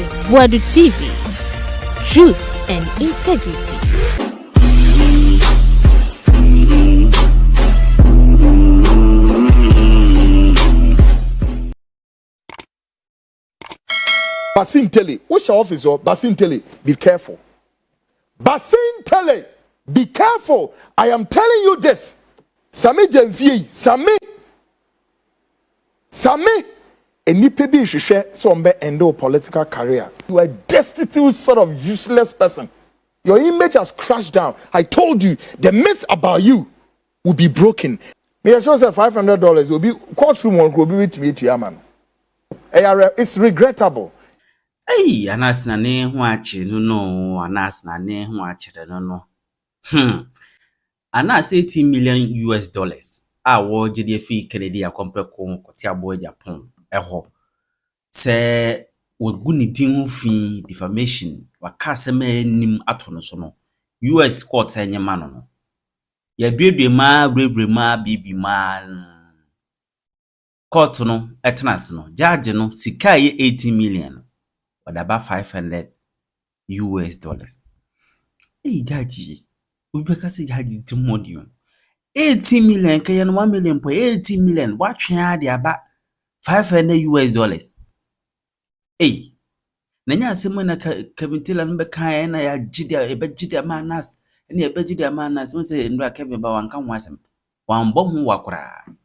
is Boadu TV. Truth and integrity. Basintale, what's your office? Basintale, be careful. Basintale, be careful. I am telling you this. Sammy Gyamfi, Sammy, and nipa bi hwehwe some be end your political career. You are a destitute sort of useless person. Your image has crashed down. I told you the myth about you will be broken. Me sure say $500 will be courtroom will be with me to your man. It's regrettable. Hey, anas na ne ho ache no anas na ne ho achere no. Anas 18 million US dollars. Wo gide fi Kennedy akompre ko kwoti abo Japan eho. Se wogu ni din ho fi defamation waka asem anim ato no so no. US court enyema no. Ya duedue ma brebre ma bibi ma court no etenase no. Judge no sika ye 18 million. But about $500 US dollars. Hey, Jaji, we because Jaji to modium 18 million, Kayan 1 million per 18 million. What the about $500 US dollars? Hey, Nanya Simona Kevin Tillan Bekayana, ya Jidia, a Bejidia manas, and a Bejidia manas, once in Kevin Bawan come was him. One bomb wakra.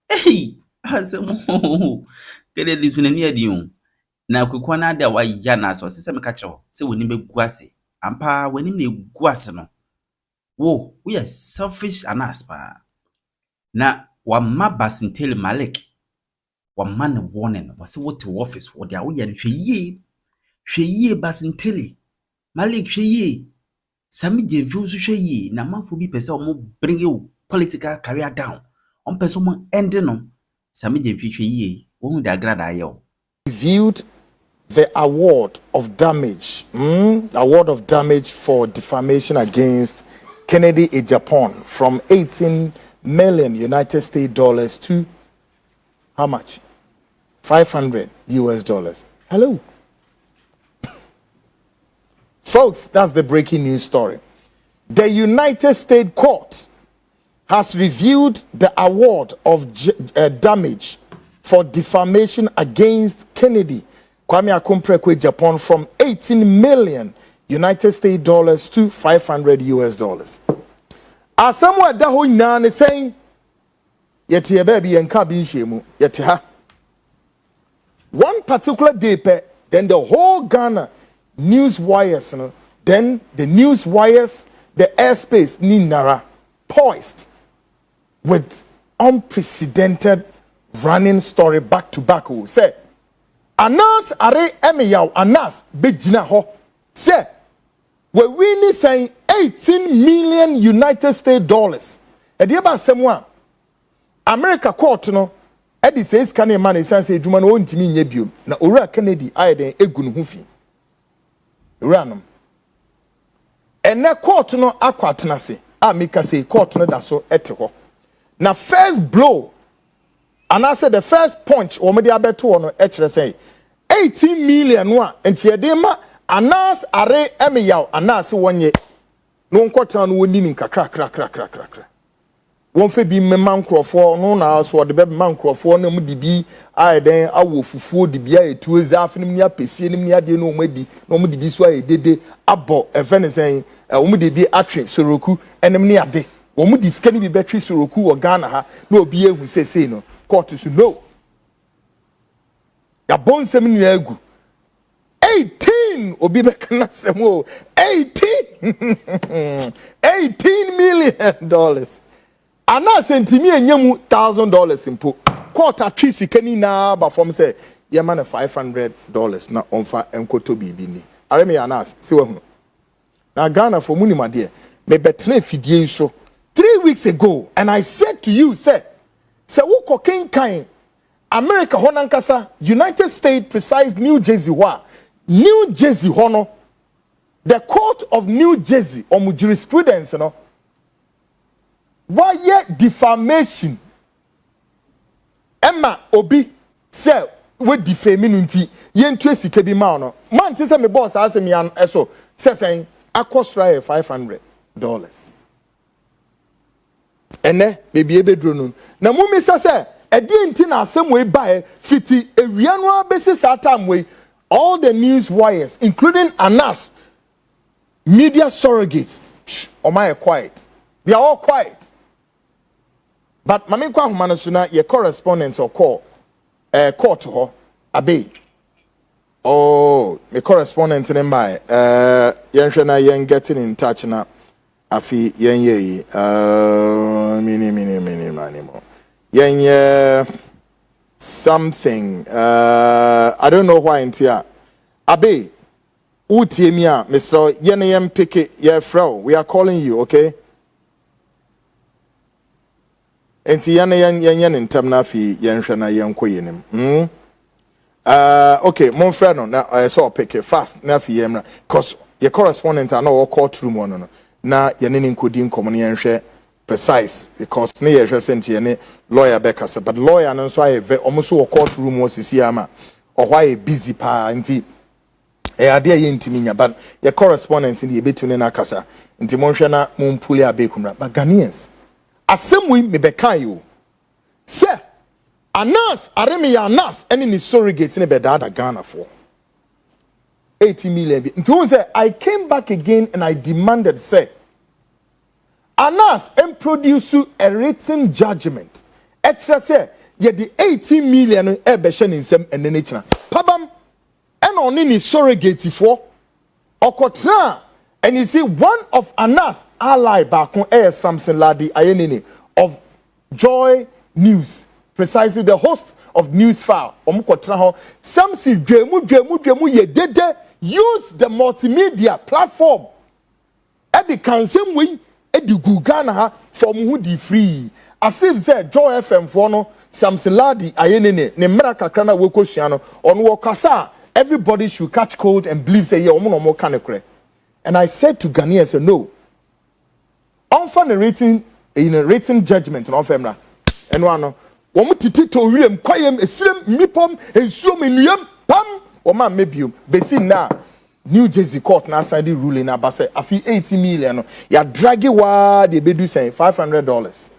Hey, as a moo, get it is near you. Na kwekwana da wa yana so sese me ka kire ho se woni be guase ampa woni me guase no wo we are selfish anaspa na wa ma Basintale Malik wa man warning wa se wote office wo dia wo ye hweye Basintale Malik hweye Sammy Gyamfi so hweye na manfo bi pese o mo bring you political career down on pese mo end no Sammy Gyamfi hweye wo hu da Agradaa ye Reviewed the award of damage, for defamation against Kennedy in Japan from 18 million United States dollars to how much? 500 US dollars. Hello. Folks, that's the breaking news story. The United States Court has reviewed the award of damage for defamation against Kennedy Kwame Akomprekwe Japan from 18 million United States dollars to 500 US dollars. As someone that who nan is saying, yet ye baby and cabin shemu, yet ha. One particular day, then the whole Ghana news wires, then the news wires, the airspace Ninara poised with unprecedented running story back to back. Who said, Anas are emiyaw Anas bejina ho. Say, we're really saying 18 million United States dollars. Edi eba semwa America court no edi says can a man say edwuma no ontimi nya biom na owura Kennedy ayeden egunu ho fi. Uranom. Ene court no akwatena se. Amika say court no da so ete ho. Na first blow and I said the first punch or media beto on extra say 18 million one and chiedema anas are emiyaw anas wonye no nkwata no woni nin kakra won fe bi memma nkrofo no na so de be mankrofo na mu di bi aiden awo fufuo di bia etuozi afenim ni apesie nim ni ade no madi no mu di bi so ayedede abo efenesen wo mu di bi atwe soroku enim ni ade wo mu di skani bi betwe soroku wo Ghana ha na obi ehu sesei no court to know. Ya bon semi egu 18 obi be kana semo 18 million dollars. Ana sentimi enyemu $1,000 impo. Court atwisi kani na ba form say ye man $500 na onfa enkoto bibi ni. Areme anas se we hu. Na Ghana for munimade me betena fidie so 3 weeks ago and I said to you say se wo koken kan America honankasa United States precise New Jersey New Jersey hono the court of New Jersey omu jurisprudence no why defamation Emma obi say we defame nunti yen twe sika bi ma no man ti say me boss ase me an eso say akosra $500 ene baby ebedro no na mumi say edi nti na asem we buy fiti ewia no abesi satam we all the news wires including Anas media surrogates are quiet. They are all quiet. But mami kwa humana suna ye correspondence or call to her abe. Oh, me correspondence in my yen getting in touch na afi yen ye mini mo yen something I don't know why intia abe Utiemia, Mr. Yenayem Picket, yeah, Frau, we are calling you, okay? And Yanayan in Tamnafi, Yanshana Yankoyenim. Okay, mon friend, now I saw Picket fast, Nafi Yemna, because your correspondent are no courtroom one. Now, Yanin couldn't come share precise, because near sent Yane lawyer Becca, but lawyer and so I almost a courtroom was Siama, or why a busy pa and idea yintiminya but your correspondence in the between akasa nti monhwe na mumpuli abekumra but Ghanaians asemwe me beka you say Anas aremiya Anas any ni surrogate ne bedada Ghana for 80 million nti who say I came back again and I demanded say Anas produce a written judgment extra say ye the 18 million e be hye nsem enene kina pabam and on any surrogate for Okotra, and you see one of Anas ally back on air Samson Ladi Ayenini of Joy News, precisely the host of News File. Omukotra Samson Jemu ye did use the multimedia platform at the same way at the Gugana for Muhudi free. As if said Joy FM for no Samson Ladi Ayenini, ne Meraka Krana Wokosiano on Wokasa. Everybody should catch cold and believe say, yeah, more kind of and I said to Ghanaians, no. On a written judgment on Femra. And one, Womutiti to William, Quayem, a slim, Mipom, and Suminuyam, Pam, or man, maybe you. Besin now, New Jersey court now signed the ruling about say, I feel 80 million. Ya draggy wa, they be saying $500.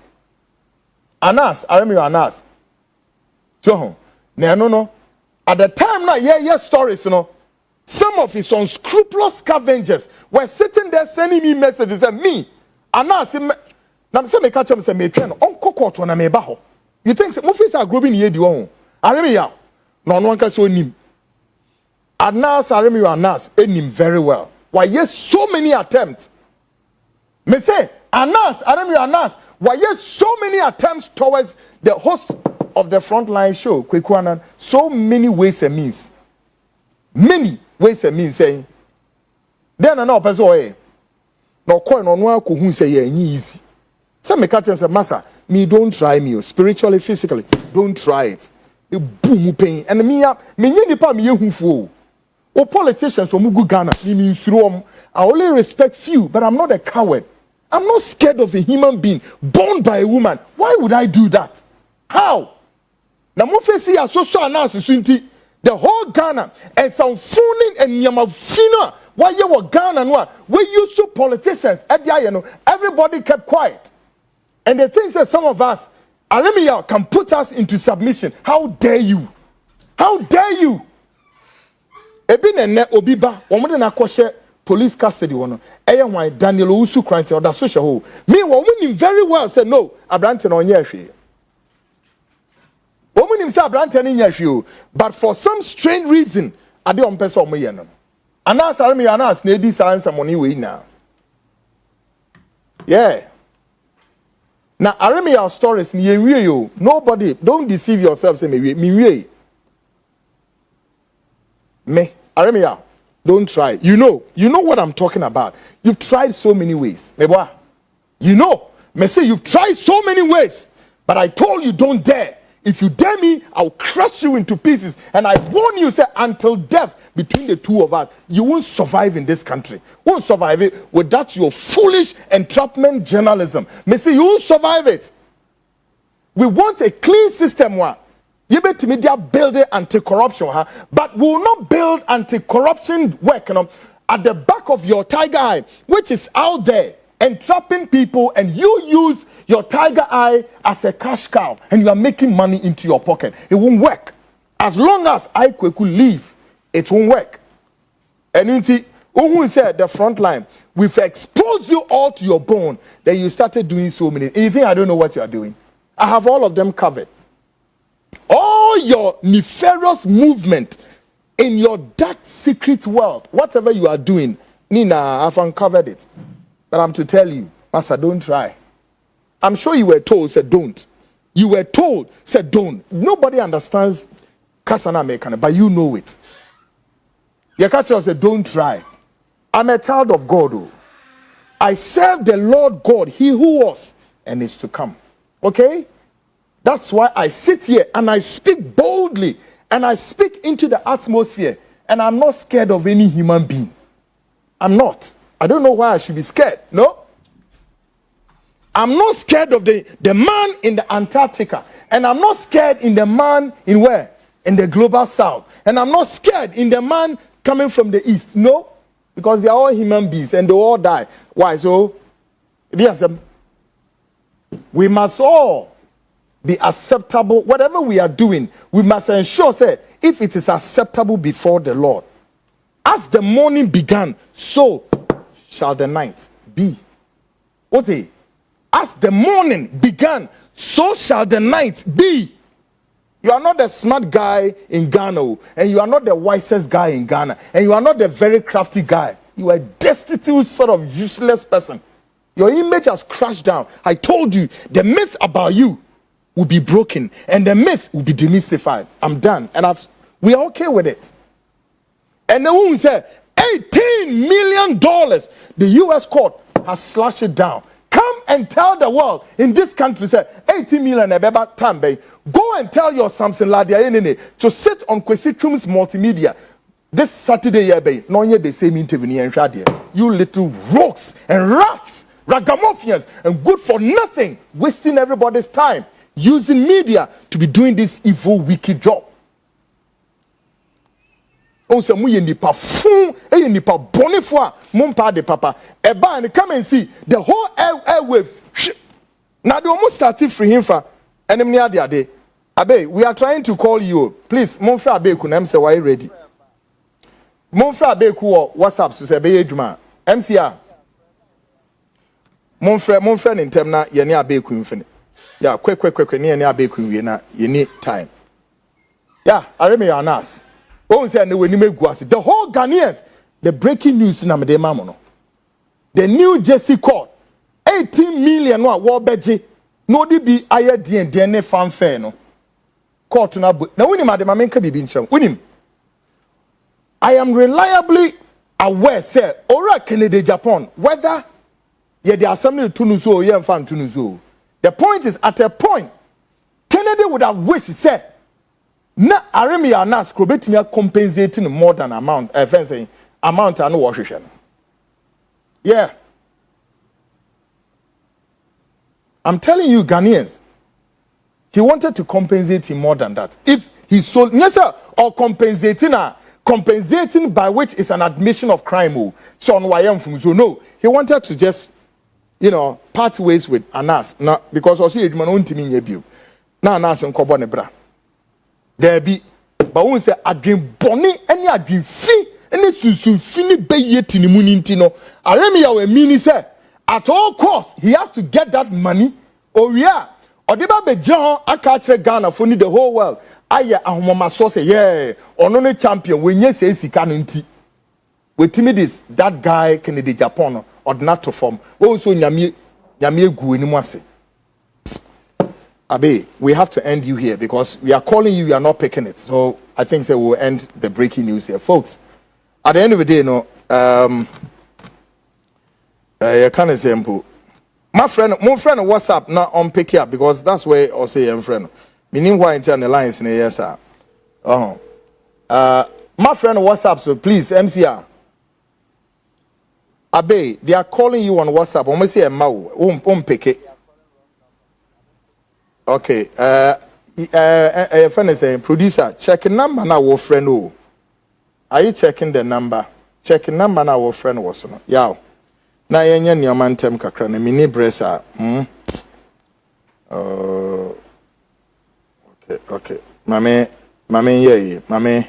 Anas, I remember Anas. So, no. At the time now, stories, you know, some of his unscrupulous scavengers were sitting there sending me messages and me, Anas, now say me catch him say me train uncle court when I me baho. You think movies are growing here the one? I remember ya. No one can so him. Anas, I remember Anas, him very well. Why yes, so many attempts. Me say Anas, I remember Anas. Why yes, so many attempts towards the host of the frontline show, Kwaku Annan, so many ways and means. Many ways and means saying, then an person way. No coin on one who say, yeah, easy. Some me catch and say, Master, me don't try me, spiritually, physically, don't try it. You boom pain. And me up, me nipa me who fool. Oh, politicians from Mugu Ghana, me means I only respect few, but I'm not a coward. I'm not scared of a human being born by a woman. Why would I do that? How? Now, Mufesi are so announced the whole Ghana and some phoning and Yamafina. Why you were Ghana? We used to politicians at the everybody kept quiet. And the things that some of us, Alemia, can put us into submission. How dare you? How dare you? Ebine obiba, woman na kwashe police custody one. Eya why Daniel Usu crying or that social hole. Me, woman very well said no. Abrante on yeshi. Woman himself Abrante in yeshi. But for some strange reason, I don't person me yeno. Anas Army Anas nedi science money way now. Yeah. Now Army stories ni you. Nobody don't deceive yourself. Say me. Me, Aremia, don't try. You know what I'm talking about. You've tried so many ways. Meboa, you know, me say you've tried so many ways, but I told you don't dare. If you dare me, I'll crush you into pieces. And I warn you, say, until death between the two of us, you won't survive in this country. Won't survive it with that your foolish entrapment journalism. Me say you won't survive it. We want a clean system one. You bet media build anti-corruption, but we will not build anti-corruption work at the back of your tiger eye, which is out there entrapping people, and you use your tiger eye as a cash cow, and you are making money into your pocket. It won't work. As long as I could leave, it won't work. And who said the front line, we've exposed you all to your bone, then you started doing so many. And you think I don't know what you are doing? I have all of them covered. All your nefarious movement in your dark secret world, whatever you are doing, Nina, I've uncovered it. But I'm to tell you, Master, don't try. I'm sure you were told, said don't. You were told, said don't. Nobody understands Kasana Mekane, but you know it. Your catcher said, don't try. I'm a child of God. Oh. I serve the Lord God, he who was and is to come. Okay? That's why I sit here and I speak boldly and I speak into the atmosphere, and I'm not scared of any human being. I'm not. I don't know why I should be scared. No. I'm not scared of the man in the Antarctica, and I'm not scared in the man in where? In the global south. And I'm not scared in the man coming from the east. No. Because they are all human beings and they all die. Why? So, we must all be acceptable. Whatever we are doing, we must ensure, say, if it is acceptable before the Lord. As the morning began, so shall the night be. Okay. As the morning began, so shall the night be. You are not the smart guy in Ghana, and you are not the wisest guy in Ghana, and you are not the very crafty guy. You are a destitute, sort of useless person. Your image has crashed down. I told you, the myth about you will be broken, and the myth will be demystified. I'm done, and we are okay with it. And the woman said, $18 million, the U.S. court has slashed it down. Come and tell the world in this country, say, 80 million ebeba tambe. Go and tell your Samson Ladia to sit on Kwesi Twum's multimedia this Saturday, no the same interview in Shadia. You little rogues and rats, ragamuffins, and good for nothing, wasting everybody's time, using media to be doing this evil, wicked job. On se mu nipa fun nipa bonifo mumpa de papa eba and come and see the whole airwaves. Now they almost started free him for enemy ade abe. We are trying to call you, please. Monfra abe ku na say why ready. Monfra abe ku WhatsApp so say be adwuma MCR. Monfra in term na ye ne abe ku mfini. Yeah, quick ne abe ku wie na ye need time. Yeah, I remember your anas. The whole Ghanaians, the breaking news in Amade, the New Jersey court, 18 million war beji, no be aye DNA fanfare no. Court na now unim ademamenka bibi nchram. Unim. I am reliably aware, sir, ora Canada, Japan, whether ye the assembly tunuzo or ye fan tunuzo. The point is, at a point, Kennedy would have wished, sir. Na aremi ya nas krobetimi compensating more than amount amount anu washishano. Yeah. I'm telling you, Ghanaians, he wanted to compensate him more than that. If he sold, yes sir, or compensating by which is an admission of crime. So on YM from so no, he wanted to just, part ways with Anas. Not because also he man won't mean you. Na Anas and Kobone bra. There be, but when say adwin boni any adwin fi any susun fini be yet in the munintino. Aremi we mean say at all costs he has to get that money. Oh yeah, or deba be John akache Ghana for the whole world. Aya ahomama so say yeah, onone champion when ye say sika no nti. We timid this that guy Kennedy Japan or not to form. Also nyame gu enimu ase. Abe, we have to end you here because we are calling you, you are not picking it. So I think that we'll end the breaking news here. Folks, at the end of the day, I can't say my friend WhatsApp not on pick up because that's where I say I'm friend. Meaning why it's on the lines in the yes, sir. My friend WhatsApp, so please, MCR. Abe, they are calling you on WhatsApp. I'm say a mau, pick it. Okay, friend is saying, producer, check number now, our friend. Oh, are you checking the number? Checking number now, our friend was no. Yeah. Na yenye ni amantem kakra na mini bressa. Okay. Mame ye. Mame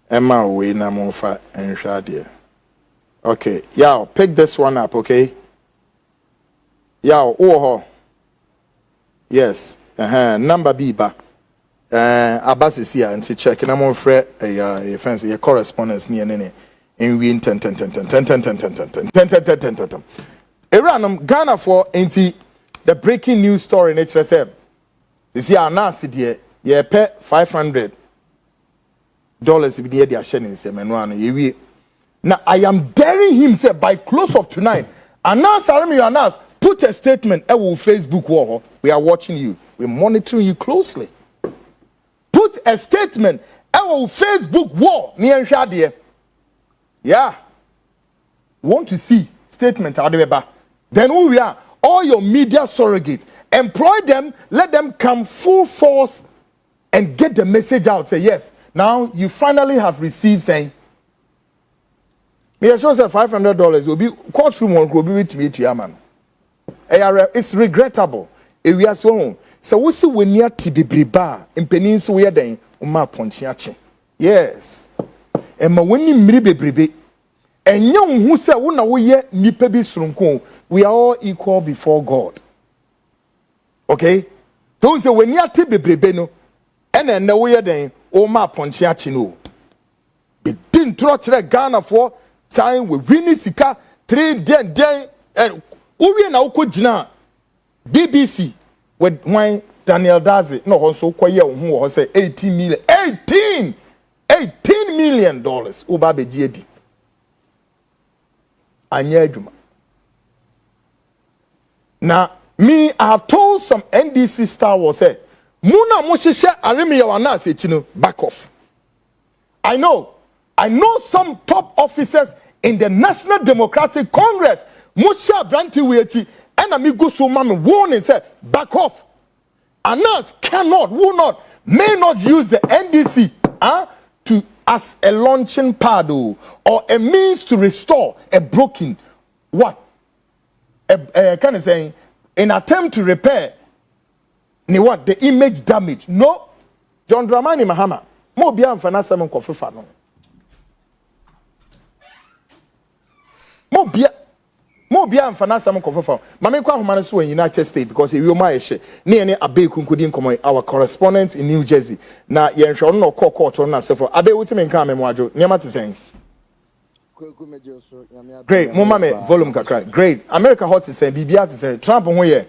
Emma we na monfa enhwa de. Okay. Yeah, pick this one up, okay? Yeah, oh. Yes. Number B ba. Abas is here and check na monfre a fence your correspondence ni ene. In win 10. Iranum Ghana for anti the breaking news story in HSM. This year announced here, ye pay $500 if the idea sharing semen. Now I am daring him say by close of tonight. Announce, put a statement. Facebook wall. We are watching you. We're monitoring you closely. Put a statement. Facebook wall near Shadia. Yeah. Want to see statement out of then who we are, all your media surrogates, employ them, let them come full force and get the message out. Say, yes, now you finally have received saying, me sure say $500 will be courtroom will be with me to your man. It's regrettable. We are so we see when near Tibibriba in Peninsula we are then Ponchiache. Yes. And my winning mribe and young who said, we are all equal before God. Okay? Don't say when you are Tibibribeno and then we are then Oma Ponchiachino. Be didn't trot Ghana for sign with Winnie Sika 3 day and Uri na Ukujina BBC with wine Daniel Dazi no also quite who was say 18 million $18 million Ubabe GD. Anyeduma. Now, me, I have told some NDC star was say, Muna Moshisha Arimi Yawana say, back off. I know some top officers in the National Democratic Congress, Musha Branti Wechi, and Amigo Sumami warning say, back off. Anas cannot, will not, may not use the NDC to as a launching pad or a means to restore a broken what? Kind of saying an attempt to repair the image damage. No, John Dramani Mahama. Mo biya mfana semen kofifa no. Mo biya mfana semen kofifa. Mame kwa humana so in United States because we ma ehye. Ne ene Abe Kunkudi nkomo our correspondent in New Jersey. Na ye nhwe no call court on na sefo. Abe wutime nka memwajo. Niam te sen. Great, mama me volume kakra. Great. America hot is saying Bibia to say Trump who here.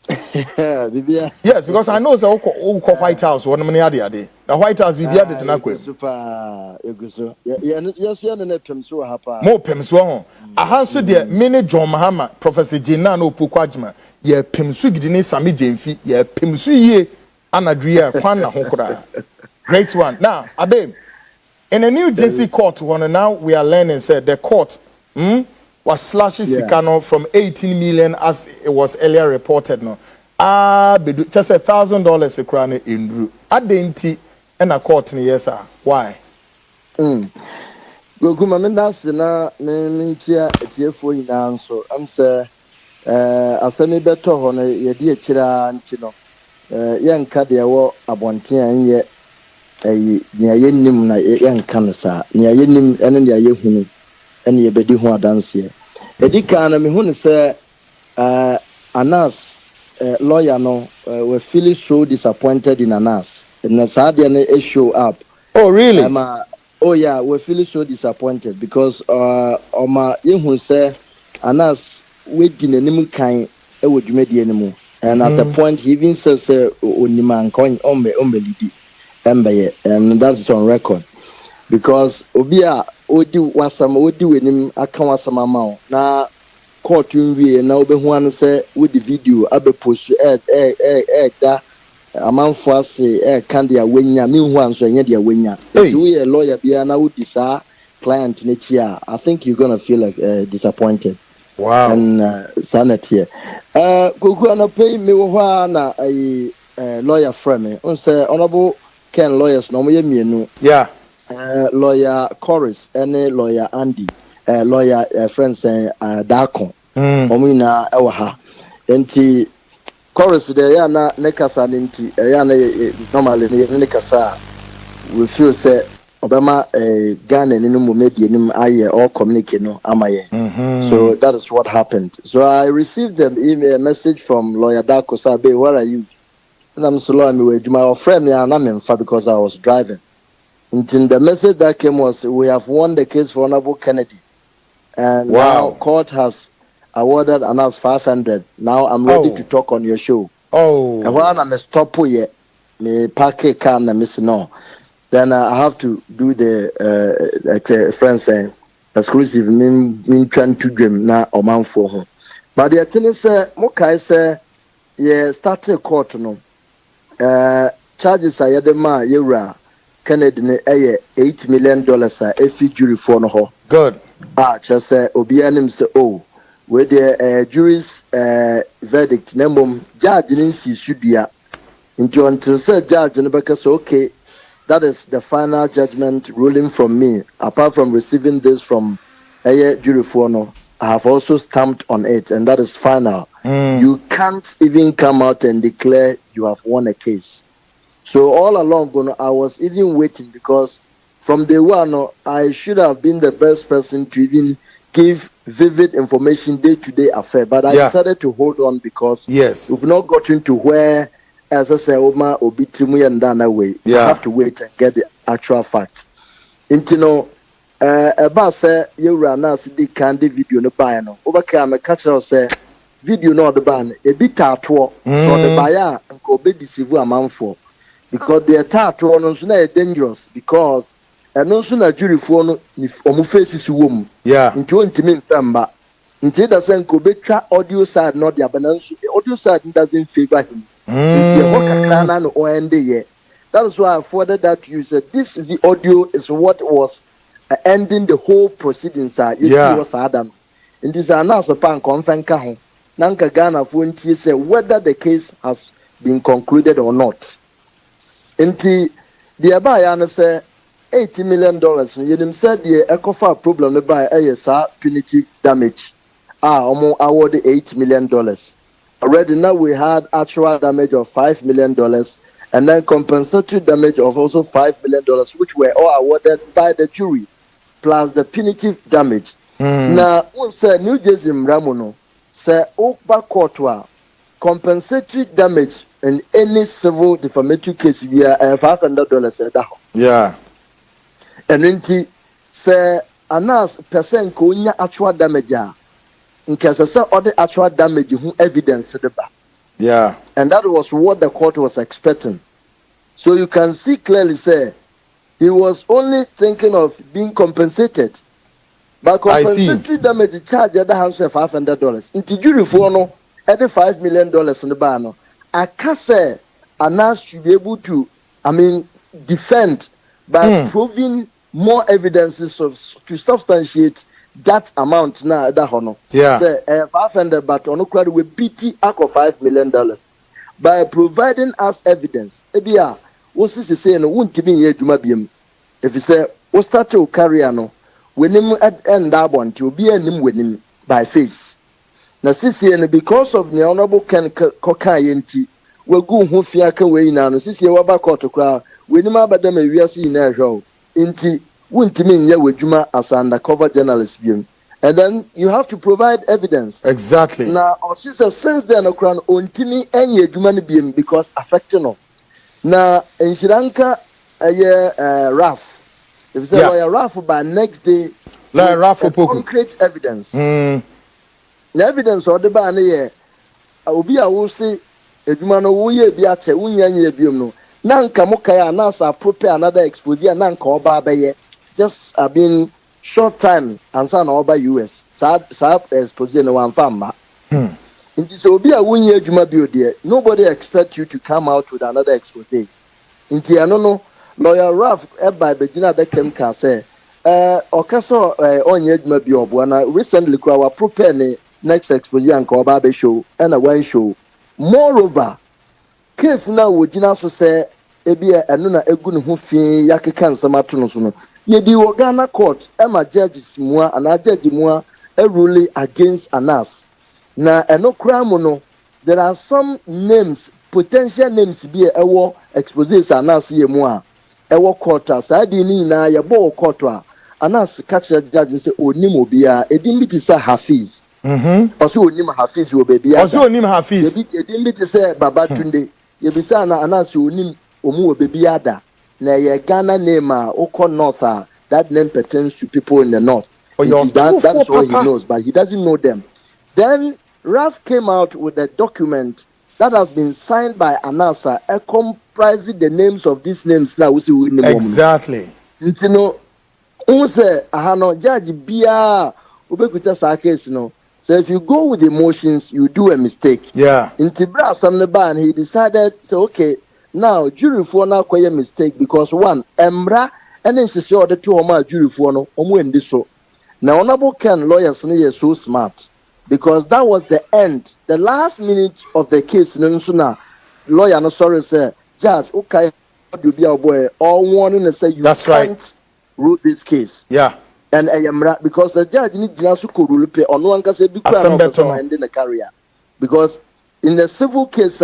Bibia. Yes, because I know so White House one many other day. The White House Bibia did not quit. Super eguso. Yes, you na pemso hapa. Mo pemso ho. Ahanso de mini John Mahama, Professor Jina no Pukwajima. Ye pemso gidini Sammy Gyamfi, ye pemso ye anadria kwan na ho kra. Great one. Now, Abe in a New Jersey court, now we are learning said the court was slashing Sikano from 18 million as it was earlier reported. No, just $1,000 a crown in Drew. Adenti and a court in yes, sir. Why? Go Mammas na Mintia TFO in answer. I'm say a semi better on a dear Chira Antino. Young Cadia war abontia and yet. Nia yenim na yanka sa nia yenim ene nia yehunu ene yebedi ho adanse edika na me hu ne se Anas lawyer no we feel so disappointed in Anas na sa de na show up. Oh really? Oh yeah, we feel so disappointed because oma yehu se Anas we di nanim kan e wo dwumadi animu and at the point he even says onima nkon ombelidi. And that's on record because Obia Odi wasam Odi wenim aka wasam amao na court nwie na obehu say with the video abe post da amanfo ase kan dia wenya me hu anso enye dia wenya you a lawyer bia na wodi sa client ne chia I think you're going to feel like disappointed. Wow. And sanity here Goku ana pay me wo na lawyer friend on say honorable Ken lawyers no me mienu. Yeah. Lawyer Chorus and lawyer Andy, lawyer friend say Darko. Omina ewa ha. Enti Chorus de ya na nekasa nti ya na normally nekasa we feel say Obama Ghana ni mu media ni aye all communicate no amaye. So that is what happened. So I received an email message from lawyer Darko Sabe, where are you? And I'm so with my friend because I was driving. Until the message that came was, we have won the case for Honorable Kennedy. And now court has awarded us 500. Now I'm ready to talk on your show. And when I'm a stop here, me park a car and miss no. Then I have to do the friend saying exclusive mean trying to dream na or man for home. But the thing is, Mokai say, yeah, started court no. Charges are yedema yura Kennedy ne $8 million a jury for no ho. Good. Just say obianim say where the jury's verdict nemum judge ninsi shudia into until say judge ne because okay, that is the final judgment ruling from me. Apart from receiving this from jury for no, I have also stamped on it, and that is final. You can't even come out and declare you have won a case. So all along, I was even waiting because from day one, I should have been the best person to even give vivid information day-to-day affair. But I decided to hold on because we've not gotten to where, as I say, Oma Obitrimu and Dana way. I have to wait and get the actual fact. Intino, about say you ran us the candy video no buy no. Overcome a catcher say video no the ban a bit tattoo so the buyer and go be deceive a man for. Because the tattoo no so dangerous because no sooner jury for no if faces womb into intimate femba until the same go be audio side not the abanance audio side doesn't favor him. That is why I forwarded that to you. Said this audio is what was ending the whole proceedings. And this is another pan conference. Nanka Ghana for say whether the case has been concluded or not. Inti the Abayana say $80 million. You said the ECOFA problem by a punitive damage. Awarded $8 million. Already now we had actual damage of $5 million and then compensatory damage of also $5 million, which were all awarded by the jury, plus the punitive damage. Now, we say New Jersey Mramono say Oakba Courtois compensatory damage in any civil defamatory case via $500. Yeah. And then say Anas percent konya actual damage. In case of other actual damage, evidence. Yeah. And that was what the court was expecting. So you can see clearly, say, he was only thinking of being compensated. But compensatory damage charge at the house of $500. Into jury for no, at the $5 million in the bar. I can't say Anas should be able to, defend by proving more evidences to substantiate that amount now that honor. Yeah. Say 500 but on crowd we BT $5 million by providing us evidence. Ebia, what is say no won't be here to biem. If you say what start to carry no, when him at end abon to be him winning by face. Na sisi and because of the honorable Ken Kokayenti, we go who fiaka way now. Sisi waba court crowd, when him abadam we are seeing a show. Inti wouldn't mean yeah with Juma as an undercover journalist being. And then you have to provide evidence. Exactly. Now our sister since then crown on Timmy and ye Juma being because affecting no. Now in Sri Lanka Raf. If you say Raf by next day like Raf concrete evidence. The evidence or the ban here Obi a will say a Juma no we be at a no. Nanka Mokaya Nasa prepare another exposure Nanka Oba Baye. Just been short time and son over US. Sad exposure one farmer. It is will be a 1 year Juma dear. Nobody expects you to come out with another expose. In Tianono, lawyer Ralph by Begina de Kem say, Ocaso on year Juma Biobuana recently our prepare next exposure and Kobabe show and a wine show. Moreover, case na wojina so say ebia eno na egu ne ho fi yakeka nsama to no so no ye di wo Ghana court ema judges mua ana judge mua ruling against Anas na eno kra mu no there are some names potential names bi ewo exposes Anas ye mu a ewo court sa di ni na ye bo court a Anas catch judge say onim obia edim bi ti say Hafiz also onim Hafiz wo baby also onim Hafiz edim bi ti say Baba Tunde ye bi say na Anas onim omu wo baby ada na ye Ghana name a oko north a that name pertains to people in the north. That's all he knows, but he doesn't know them. Then Ralph came out with a document that has been signed by Anasa, comprising the names of these names now. Exactly. You know, Judge Bia Ubekuta sa case, no. So if you go with emotions, you do a mistake. Yeah. In Tibra Samneban, he decided, so okay, now jury for now quite a mistake because one, Emra and then she saw the two of my jury for no in this so. Now honorable Ken lawyers are so smart because that was the end, the last minute of the case. No sooner lawyer no sorry say judge okay do be a boy all warning and say you that's can't right. rule this case. Yeah. And I am right because the judge need to rule pay on one can say big and in the career because in the civil case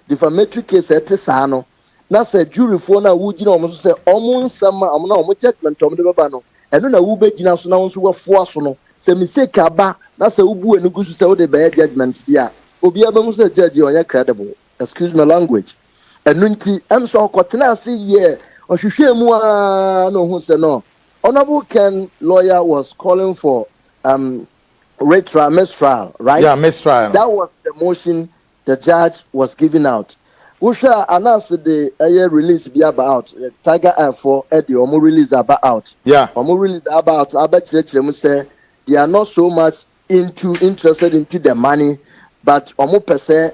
defamatory case etesano na say jury for na wo gina omo say omo nsama omo na omo judgment omo de baba no eno na wo be gina so na won so wafo aso no say mistake aba na say wo bu enu gusu say wo de be judgment dia obi aba mu say judge onye credible excuse my language enu nti em so kwotena ase ye ohwehwe mu a no hu say no honorable Ken lawyer was calling for mistrial, right? Yeah, mistrial. That was the motion the judge was giving out. Usha announced the release be about Tiger Eye for Eddie Omo release about. Yeah. Omo release about say they are not so much interested into the money, but Omo per se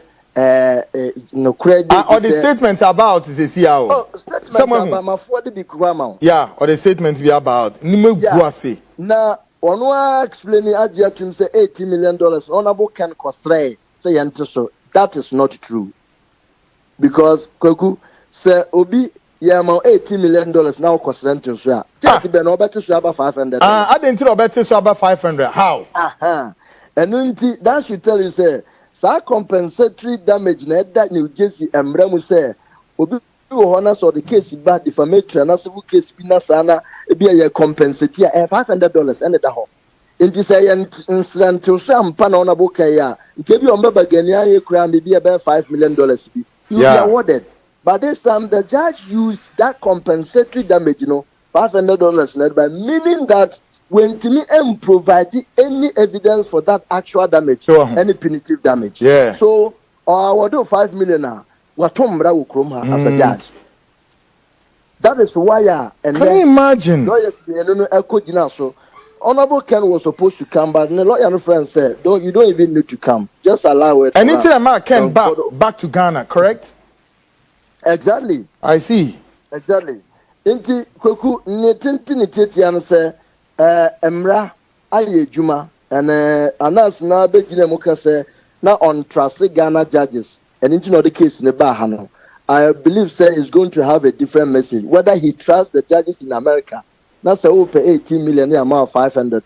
no credit. Or the statement about is a CIO. Oh, statement about my 40 big grandma. Yeah, or the statement be about Nimu Guase. Now, on one explaining Ajia to him say $80 million, honorable Ken Kosre say so. That is not true. Because Kwaku say Obi Yama $80 million now Kosre so. Just be no better so about 500. I didn't know better so about 500. How? And that should tell you say sa compensatory damage na that New Jersey embremu say Obi honor so the case bad defamatory and civil case bi na sana e bi a compensate $500 and that ho enti say incident to some pan on aboka ya nke bi on baba gani aye kura me bi about $5 million bi you be awarded, but this time the judge used that compensatory damage $500 by meaning that when Timi provide any evidence for that actual damage, any punitive damage. Yeah. So our do $5 million watomra ukroma as a judge. That is why and can you imagine? Lawyers so honorable Ken was supposed to come, but the lawyer and friend said, you don't even need to come. Just allow it. Anything about Ken back to Ghana, correct? Exactly. I see. Exactly. Inti Kwaku nititi say Emra aye juma and Anas na begine muka say na on trust Ghana judges and into the case in the Bahano. I believe say is going to have a different message. Whether he trusts the judges in America, na say we pay 18 million amount 500.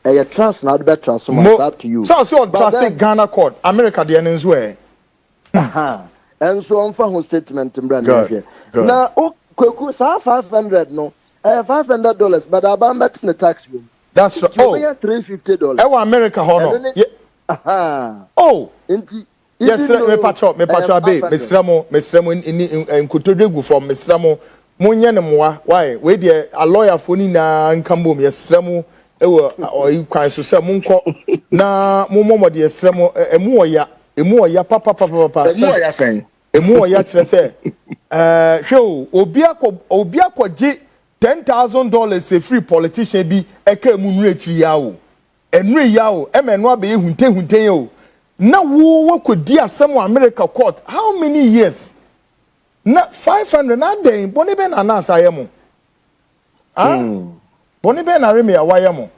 You trust now the trust it's up to you. So trust Ghana court, America the ends way. And so on for statement in brand. Good. Now Kwaku sa 500 no. $500, but I'm back in the tax room. That's right. Oh, $350. Oh, America, honor. Yeah. Oh, yes, me patrol, babe, Mistramo, in Kutodegu from Mistramo, Munyanamwa. Why? Wait, a lawyer for Nina and Cambum, yes, Stramo, or you can so say Munko, na Momo, dear Stramo, a more papa, a more yatra say, show, Obiako J. $10,000 a free politician be a kemunretri yao. Enri yao, emenwa be hunte yo. Na wo could dear some America court. How many years? Na 500 na day, Bonnie Ben Anas ayamo. Bonnie Ben Arimi awayamo.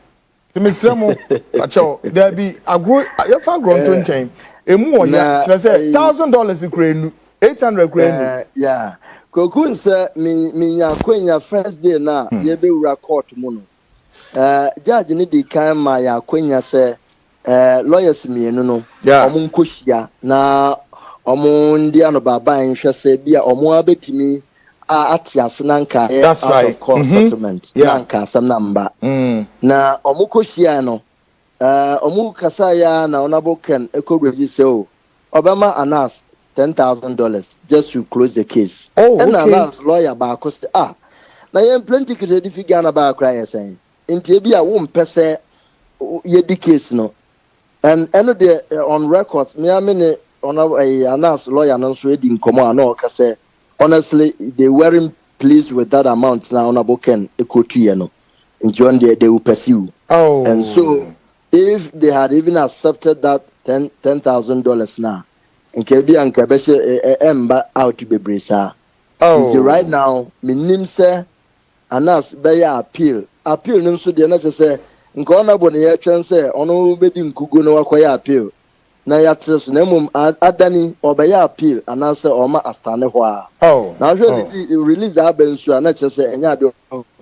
The Mistramo, Pacho, there be a grow, your far grown to chain. A more, yeah, say $1,000 in crane. 800 grand. Yeah. Kokun say me nya kwenya first day na ye be wura court mu no. Judge ni di kan ma ya kwenya say lawyers mienu no omo nkohia na omo ndi ano baba nhwe say bia omo abetimi atiase na nka that's right court settlement na nka asam na mba na omo kohia no omo kasa ya na honorable Ken eko register o obama Anas $10,000 just to close the case. And Anas lawyer ba cost na yen plenty credit figure na ba cry saying inti bia wo mpese ye di case no and the on record me amene on Anas lawyer no so edi nkomo ana ka say honestly they weren't pleased with that amount now honorable Ken ekotu ye no inti they will pursue and so if they had even accepted that $10,000 now nke bi anka be emba out be bresa right now minim say Anas be ya appeal nim so de na say nke ona bo ne ye twen say ono be di nkugo no akoya appeal na ya tres na mum adani obeya appeal Anas say o ma astane ho a na hwe release that bensu na say enya de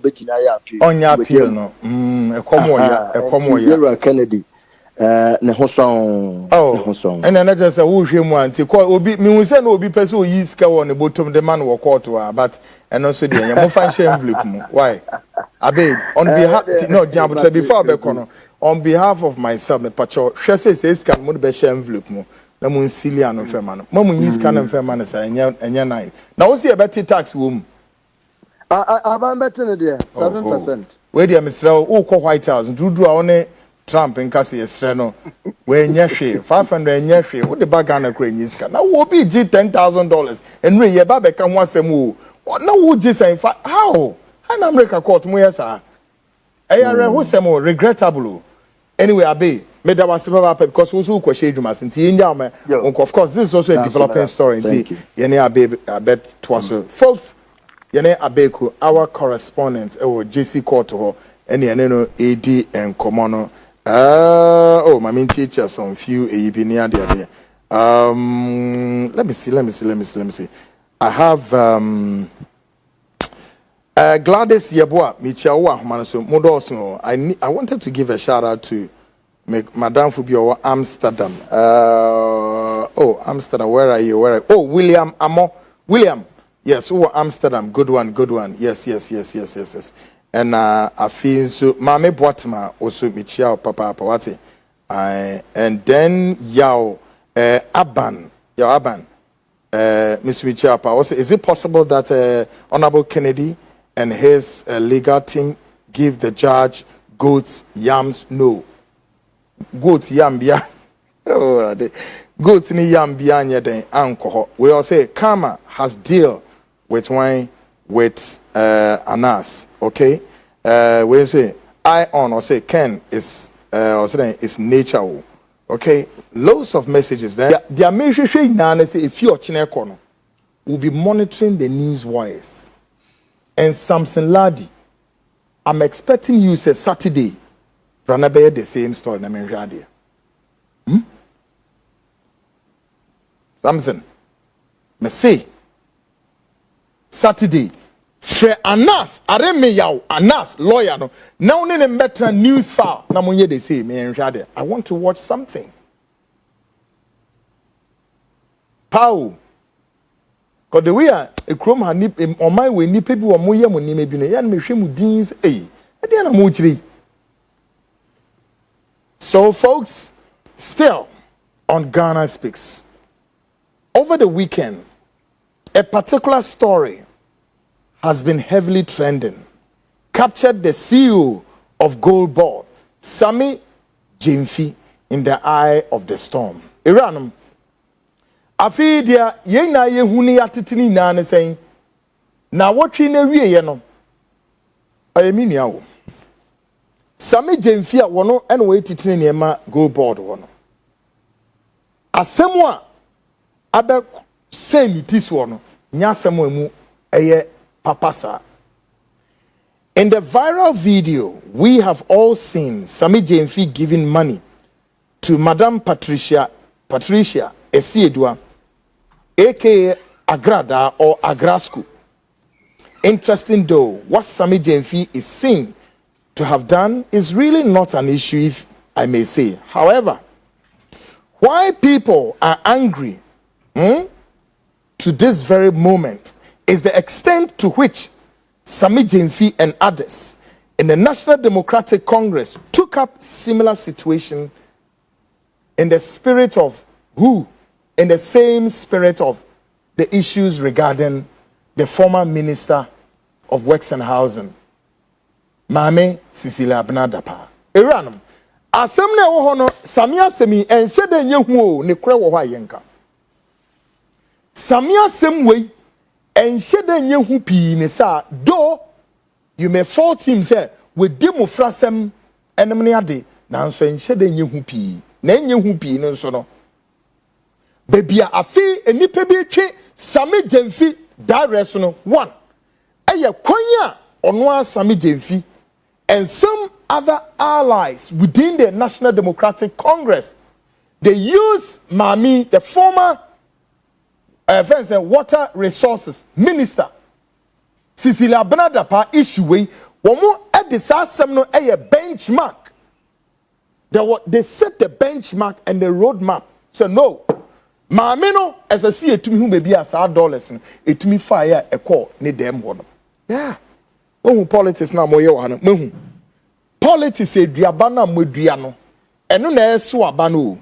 betina ya appeal onya appeal no ekomo ya Kennedy ne hoson and another say wo hwe mu anti ko obi mi hu say na obi pese o yi sika wo ne bottom the man wo court wa but and also the nya mo fan share envelope mu why abeg on behalf no jam before be kono on behalf of myself me pacho hwe say sika mo be share envelope mu na mo nsili anu fema no mo yi sika na fema na say enya nine na wo see e beti tax wo mu aban beti no there 7%. We dey Mr. wo ko White House dudu a one Trump in kasi yesre no we nyehwe 500 nyehwe wo de baga na kra nyiska na wo bi gi $10,000 enre ye ba be ka ho asem o na wo gi say how na America court mo yesa ayare ho sem o regrettable anyway abe me da was because wo so kwahye adwuma senti enya me of course this is also a developing story nti ye ne abe twaso folks ye ne abeku our correspondent JC court ho ene ene no AD and Komono my main teacher some few be near there. Let me see. I have Gladys Yeboah Michawa Manaso Modoso. I wanted to give a shout out to Madame Fubio Amsterdam. Amsterdam, where are you? William Amo. William. Yes, Amsterdam. Good one. Yes. And I feel so Mame Boatma also Michia Papa Pawati. And then Aban. Mr. Michia also is it possible that Honorable Kennedy and his legal team give the judge goats, yams? No. Goats, yam bia. Goats ni yam bia nyeden anko. We all say Karma has deal with wine with Anas, okay? We say I on or say Ken is is nature, okay? Loads of messages there. The amazing now say if you're Chinekono, we'll be monitoring the news wires. And Samson Ladi, I'm expecting you say Saturday, Pranabe the same story na menjade. Samson, me say Saturday, Fre Anas, Areme yaw, Anas, lawyer no. Now ne better news file. Na munye they say me enjade. I want to watch something. Pau. Cause the way a krom ha nip on my way nipa bi wo mo ye mo ni me bi no. Ya na me hwe mu dins eh. E dey na mo chiri. So folks, still on Ghana Speaks. Over the weekend, a particular story has been heavily trending. Captured the CEO of Gold Board, Sammy Gyamfi, in the eye of the storm. Iranum. Afi dia ye na ye huni atitini na ne saying. Na wotwi na wie ye no. Ayemi nuawo. Sammy Gyamfi a wono ene we titini ne ma Gold Board wono. Asemu a abe send this one nyasemo emu eye papasa. In the viral video, we have all seen Sammy Gyamfi giving money to Madam Patricia Esiedua, aka Agradaa or Agrasco. Interesting though, what Sammy Gyamfi is seen to have done is really not an issue, if I may say. However, why people are angry to this very moment is the extent to which Sammy Gyamfi and others in the National Democratic Congress took up similar situation in the spirit of who? In the same spirit of the issues regarding the former Minister of Works and Housing, Mame Cecilia Abnadapa. Iranum. Asemne wo hono Samia Semi enhede nyehu ne kure wo hwa yenka. Samia Semwei enhede nyehu pi ne sa do you may fault him say we demo frasem enem ne ade nanso enhede nyehu pi na nyehu pi ne nso no bebia afi enipa bi twe Sammy Gyamfi direct no one eye kwanya ono Sammy Gyamfi and some other allies within the National Democratic Congress, they use Mami, the former water resources minister, Cecilia Abnadapa issue way, womo at the no a benchmark. They set the benchmark and the roadmap. So no, Mami no as I see it to me who may be as $1, it to me fire a call ni them one. Yeah. Oh, politics na moye wana. Politics e duabana moduano. Eno na eso abano.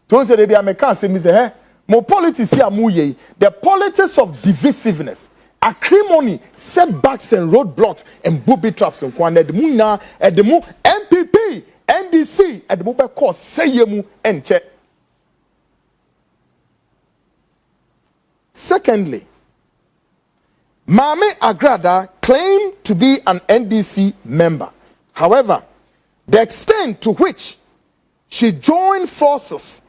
To say dey be American say me say, mo politics here amuye. The politics of divisiveness, acrimony, setbacks and roadblocks and booby traps and kwana edemu na edemu MPP, NDC edemu be cause sayemu enche. Secondly, Mame Agradaa claimed to be an NDC member. However, the extent to which she joined forces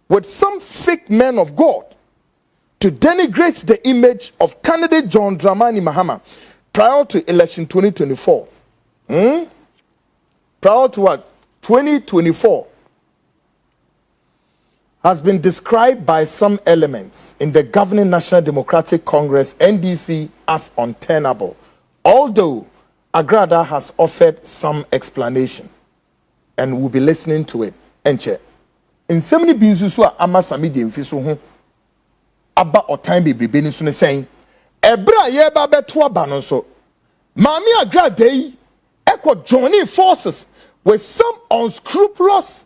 with some fake men of God to denigrate the image of candidate John Dramani Mahama prior to election 2024. Prior to what? 2024. Has been described by some elements in the governing National Democratic Congress NDC as untenable, although Agradaa has offered some explanation, and we'll be listening to it. Enche, in so many businesses, ama Sammy Gyamfi so ho aba otan bebrebe ni so ne saying, ebra ye ba beto aba no so, Mame Agradaa yi echo joining forces with some unscrupulous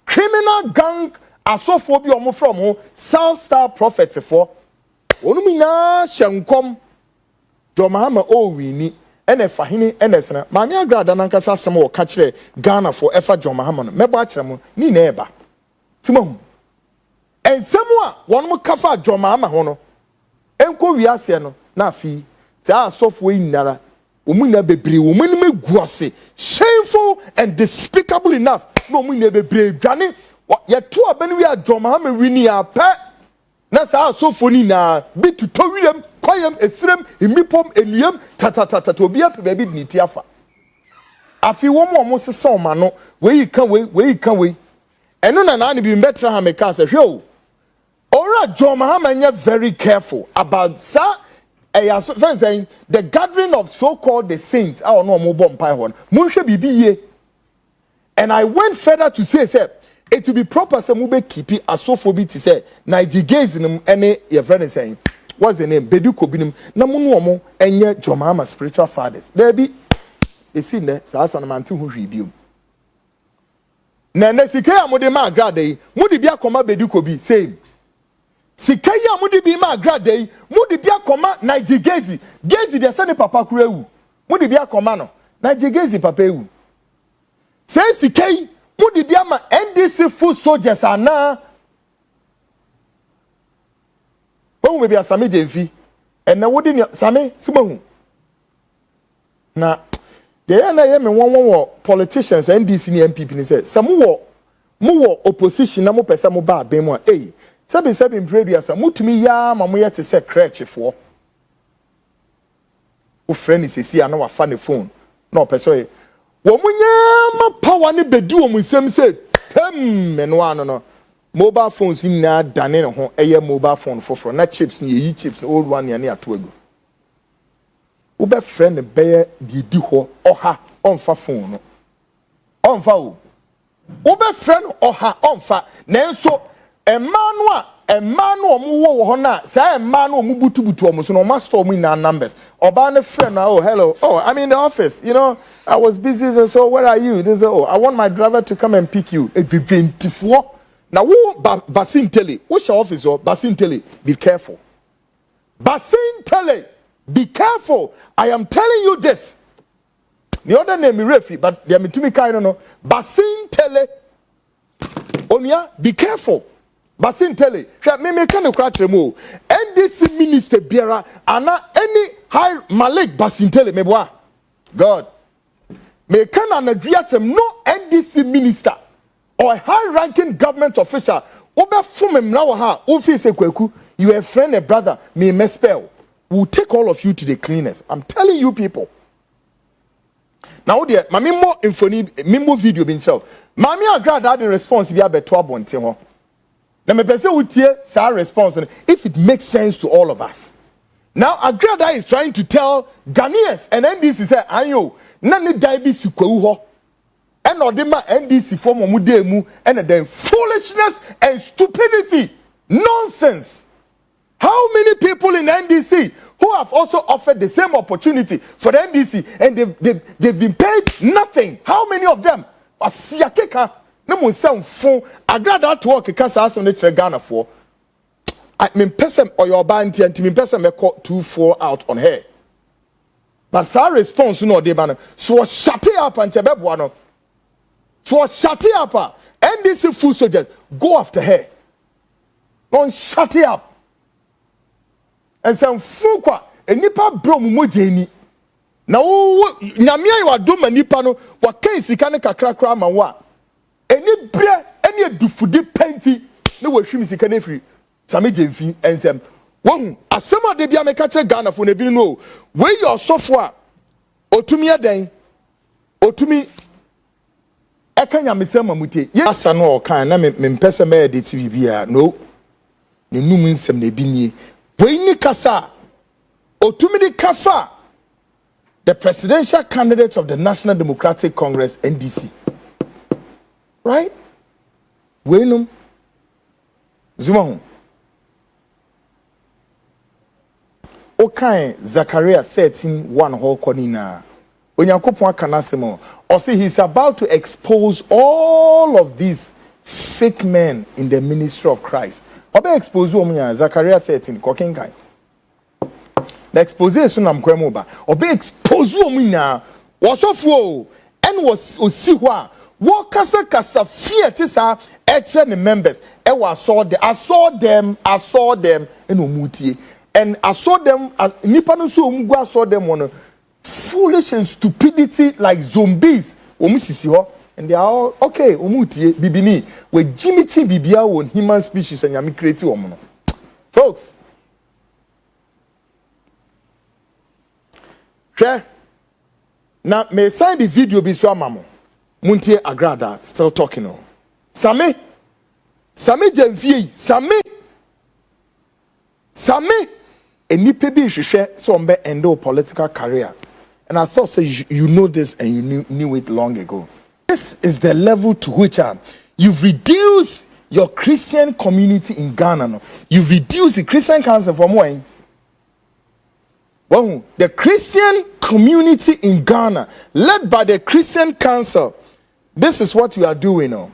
criminal gang. Asofo bi omo from ho South Star Prophet for onumina hyenkom Mahama o wini ene fahini ene sena Mame Agradaa nankasa asem wo ka kire Ghana for efa Mahama no mebo a kire mo ni na eba simom ensemu a wonmo kafa Mahama ho no enko wiase no na afi se asofo yinara omuna bebre omunime guase shameful and despicable enough no omuna bebre dwane ye to abani wi a Mahama wini apa na sa asofoni na bitu to wirem kwayem esrem imipom enuyem tatatata obi ape ba bi ni ti afa afi wo mo sesa ma no we ka we eno na bi mbetra ha meka se hwe o ora Mahama nya very careful about sa the gathering of so-called the saints a ono mo bom pai ho monhwe bibi ye. And I went further to say it will be proper some ube keep it asofo to say Nigerians in any your friend saying what's the name Boadu Kobinim na munu omo enye Mahama spiritual fathers there be they see there so as on man to hu review na sika ya mode ma Agradaa yi mudi bia koma Boadu Kobi same sika ya mudi bi ma Agradaa yi mudi bia koma Nigerians gezi de sene papa kura ewu mudi bia koma no Nigerians papa ewu say sika yi mudi biama NDC full soldiers ana o we be Sammy Gyamfi and na wodi Sammy simahu na dey na ye me won politicians NDC ni MPP ni say samu wo opposition na mo pese mo ba ben mo eh sebi imperial mutumi ya ma mo ye te say crutchfo o friend is see ana wa fa ne phone na pese womunya ma power ne bedi wo musem say tem eno ano no mobile phones in na dane ho eye mobile phone for na chips ni yi chips old one ya na ato agu ube friend be di ho oha onfa phone no onfa o ube friend oha onfa nanso emanu omuwo ho na say emanu omu butubutu omu so no master omu na numbers oba ne friend na oh hello oh I'm in the office you know I was busy so where are you they say oh I want my driver to come and pick you 24 now who Basintale what's your office or Basintale be careful Basintale be careful I am telling you this the other name is Refi but they are to me kind no Basintale Onya be careful Basintale me can no mo NDC minister biara ana any high Malik Basintale me boa God me can anadriatem no NDC minister or a high-ranking government official obe fumem na ha office Kwaku you a friend a brother me spell will take all of you to the cleaners I'm telling you people now dear mami mo infoni mimo video bin show mami Agradaa the response bi abeto abonte ho na me pese utie sa response if it makes sense to all of us now Agradaa is trying to tell Ghanaians and NDC say ayo na ne dai bi sikwawu ho and odema NDC form omudemu and then foolishness and stupidity nonsense how many people in NDC who have also offered the same opportunity for the NDC and they've been paid nothing how many of them asiakeka na mo nsam fon Agradaa to work kasa asem ne kire Ghana for I mean person or your band anti me person me call 2-4 out on her but sa response no dey ban so shut up and chebebo no so shut up NDC full soldiers go after her don't shut up and some fukwa enipa bro mu mojeni na wo nyamia wa do manipa no wa kan sika ne kakra ma wo a eni bre eni edufudi penti ne wo hwimi sika ne free Sammy Gyamfi ensem wo asema de bia me ka kire Ghana fo na bi no we your software otumi eden otumi ekanya mesema mutie asa no okan na me mpese me edit bibia no ne num nsem na bi nie we ni kasa otumi di kafa the presidential candidates of the National Democratic Congress NDC right we num zuma okay Zechariah 13:1 ho konina Onyankopon akanasemo or say he's about to expose all of these fake men in the ministry of Christ obe expose omunya Zechariah 13 kokenkan the expose so nam kwemu ba obe expose omunya wosofuo and was osiho a wo kasa fear tisa eche ne members e was saw them in omutie and I saw them nipa no so omgu I saw them on foolish and stupidity like zombies omusisi ho and they are all okay omutie bibini we jimichi bibia won human species and yami create omo no folks share now me send the video bi so amamo muntie Agradaa still talking no Sammy Gyamfi Sammy enipa bi hwehwe so ombe endo political career and I thought so you know this and you knew it long ago. This is the level to which you've reduced your Christian community in Ghana. No? You've reduced the Christian Council from when? Well, the Christian community in Ghana, led by the Christian Council, this is what you are doing now.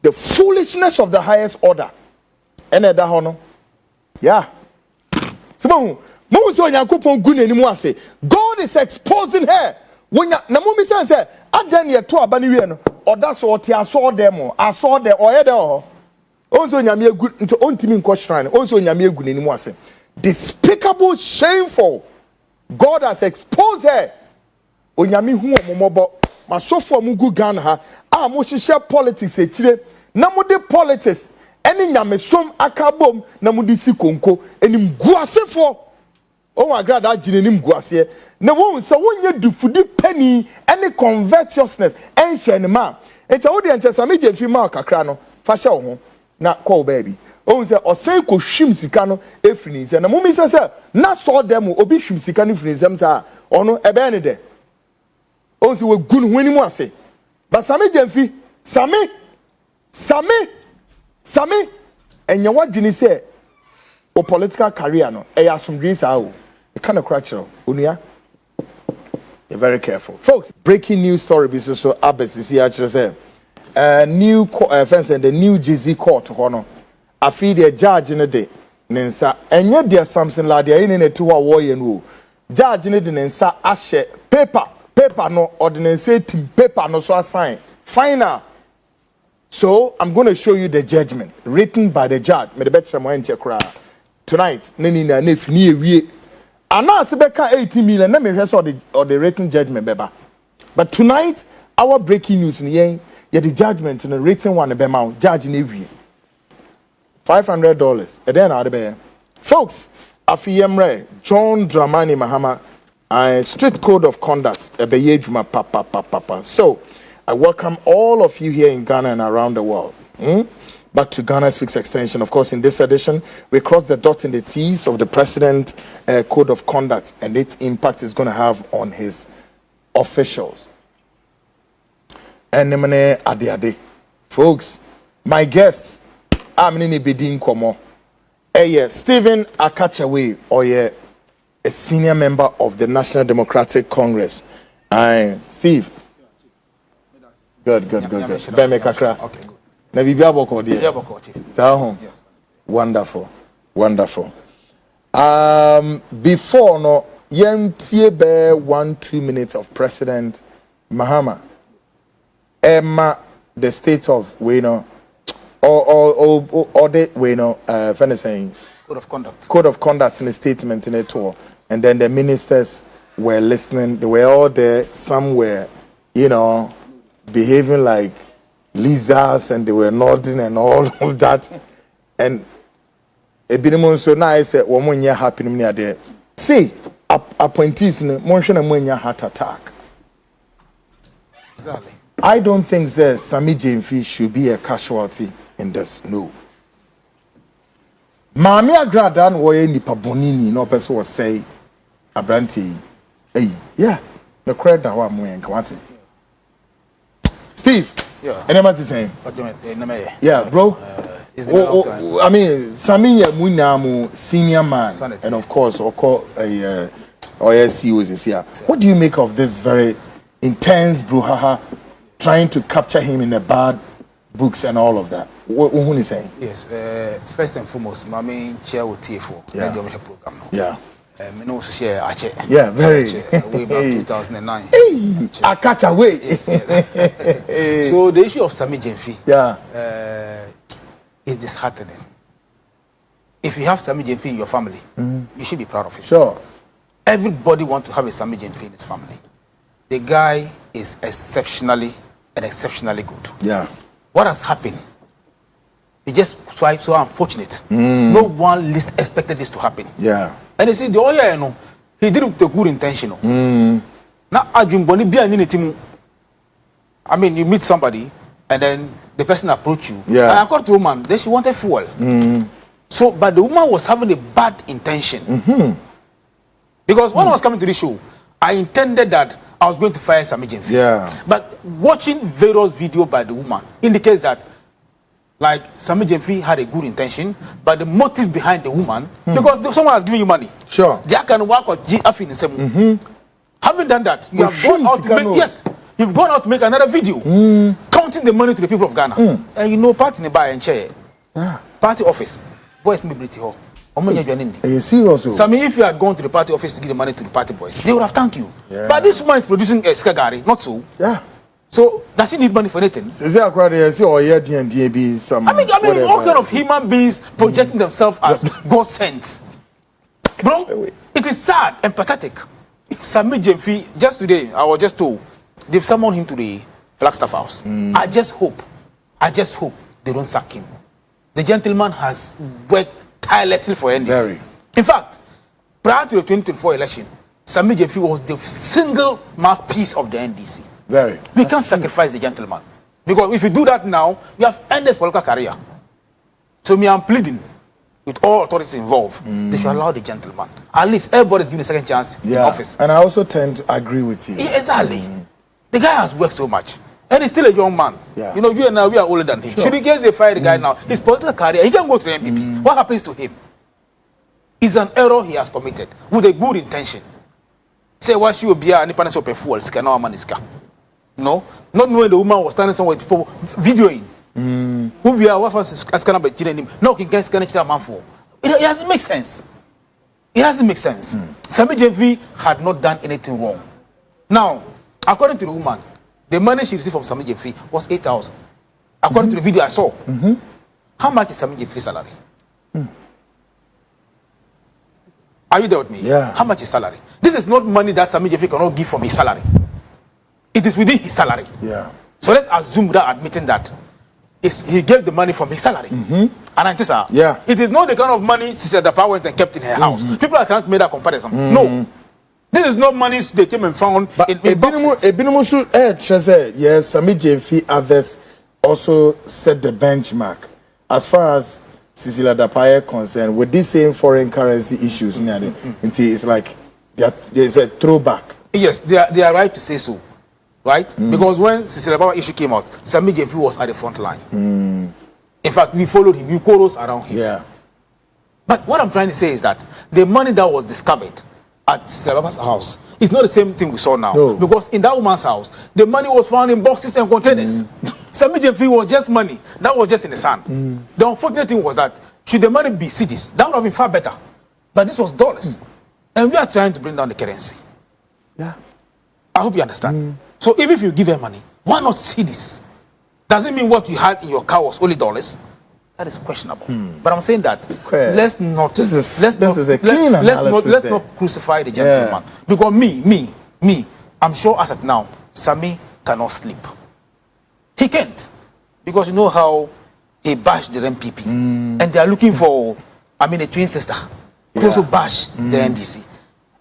The foolishness of the highest order. Yeah. So, God is exposing her. When Namumi says, I done yet to a banner, or that's what I saw them, or either. Also, Yamia good into Ontimin question, also Yamia good in Mwase. Despicable, shameful. God has exposed her. Onyami hu omobo, masofo mugu Ghana, moshisha politics, namude politics. Any nyamesom akabom na mudisi konko enim guasefo o Agradaa ginenim guase na won so wonye dufudi penny any covetousness enhye ne ma echa wo de enche Sammy Gyamfi ma kakra no fa hye wo ho na call baby. Oh, say or say ko hwim sika no efrini say na mumi say na so dem obi hwim sika no efrini say say ono ebe ne de. Oh, say we gu no hwani mu ase. But Sammy Gyamfi, Sammy enya wadwini say o political career no e asomdwe sa o. E kind of crutcher onua. You're very careful. Folks, breaking news story business so abesisi actually say new offense in the new GZ court hono. I feel the judge in a day. Nensa enye dia something like the in a 2 hour yen wo. Judge in the nensa ashe paper no ordinance team paper no so assign. Final. So I'm going to show you the judgment written by the judge. Me the bet shamo enche kra. Tonight, neni na nef ni ewie. Ana sebeka 80 million na me hwe or the written judgment beba. But tonight our breaking news ni yen the judgment in the written one bema judge ni ewie. $500. And then out there. Folks, Afiyemre, John Dramani Mahama, Street Code of Conduct, papa. So, I welcome all of you here in Ghana and around the world. Back to Ghana Speaks Extension. Of course, in this edition, we cross the dots and the T's of the President Code of Conduct and its impact it's going to have on his officials. And Ade. Folks, my guests, I'm in a bidding komo. Stephen Akachawe, or a senior member of the National Democratic Congress. Steve. Good. Ben Kakra. Okay, good. Na bibia boko dia. Bibia boko chief. Yes. Wonderful. Before no, yentie be 1-2 minutes of President Mahama. Emma, the state of Weno. Or the way saying code of conduct in a statement in a tour, and then the ministers were listening. They were all there. Some were, behaving like lizards, and they were nodding and all of that. And a bit so now I said, "Woman, you're happy near there." See, appointees in motion and when you heart attack. Exactly. I don't think that Sammy Gyamfi should be a casualty in this. No. Mami Agradaa woye nipa bonini no person was say abranti. Hey, yeah. The credit that wa mo enkwate. Steve. Yeah. Anyone to say? Yeah, bro. It's been a long time. I mean, Sammy Munamu senior man Sanity. And of course a CEOs is here. What do you make of this very intense brouhaha trying to capture him in the bad books and all of that? What is saying? Yes, first and foremost, my main chair with TFO, the program. Yeah. Me also share Ache. Yeah, very. Way back 2009. Hey, I catch away. Yes. So the issue of Sammy Gyamfi, is disheartening. If you have Sammy Gyamfi in your family, you should be proud of it. Sure. Everybody wants to have a Sammy Gyamfi in his family. The guy is exceptionally good. Yeah. What has happened? It just so unfortunate. No one least expected this to happen. Yeah. And you see, the oil, he did it with a good intention. Now, I mean, you meet somebody, and then the person approach you. Yeah. And I got to a woman, then she wanted fuel. So, but the woman was having a bad intention. Because when I was coming to this show, I intended that I was going to fire Sammy Gyamfi. Yeah. But watching various videos by the woman indicates that, like, Sammy Gyamfi had a good intention, but the motive behind the woman, because someone has given you money. Sure. They can work or having done that, you have gone out to make, you've gone out to make another video, counting the money to the people of Ghana. And you know, party in the buy and chair, party office, boys may be hall. Are you serious? So I mean, if you had gone to the party office to give the money to the party boys, they would have thanked you. Yeah. But this woman is producing a skagari, not so. Yeah. So does she need money for anything? Is there some? I mean, all kind of human beings projecting themselves as God sent. Bro, it is sad and pathetic. Sammy Gyamfi, just today, I was just told they've summoned him to the Flagstaff House. I just hope they don't sack him. The gentleman has worked tirelessly for NDC. Very. In fact, prior to the 2024 election, Sammy Gyamfi was the single mouthpiece of the NDC. Very. We can't sacrifice the gentleman. Because if you do that now, you have ended his political career. So me, I'm pleading with all authorities involved. They should allow the gentleman. At least everybody's given a second chance in office. And I also tend to agree with you. Yeah, exactly. The guy has worked so much. And he's still a young man. Yeah. You know, you and I, we are older than him. Should in case they fire the guy now, his political career, he can go to the MPP. What happens to him? It's an error he has committed with a good intention. Say, why she will be a Nippon Super Fool, Scana Maniska. No, not knowing the woman was standing somewhere, people videoing. Who we are, what was Scana by him? No, can get Scana man for. It doesn't make sense. It doesn't make sense. Sammy Gyamfi had not done anything wrong. Now, according to the woman, the money she received from Sammy Gyamfi was 8,000. According to the video I saw. How much is Sammy Gyamfi's salary? Are you there with me? Yeah. How much is salary? This is not money that Sammy Gyamfi cannot give from his salary. It is within his salary. Yeah. So let's assume without admitting that he gave the money from his salary. And I think, sir, it is not the kind of money Sister Dapa went and kept in her house. People can't make that comparison. No. This is not money they came and found in boxes. Yes, Sammy Gyamfi others also set the benchmark as far as Cecilia Dapaye concerned with these same foreign currency issues. It's like there's a throwback. Yes, they are right to say so, right? Because when Cecilia Dapaye issue came out, Sammy Gyamfi was at the front line. In fact, we followed him, we chorus around him. Yeah. But what I'm trying to say is that the money that was discovered at Cecilia Dapaye's house is not the same thing we saw now. No. Because in that woman's house, the money was found in boxes and containers. Sammy Gyamfi was just money. That was just in the sand. The unfortunate thing was that should the money be cedis, that would have been far better. But this was dollars. And we are trying to bring down the currency. Yeah. I hope you understand. So even if you give her money, why not cedis? Does it mean what you had in your car was only dollars? That is questionable. But I'm saying that let's not crucify the gentleman. Because me, I'm sure as at now, Sammy cannot sleep. He can't. Because you know how he bashed the MPP. And they are looking for, a twin sister. He also bashed the NDC.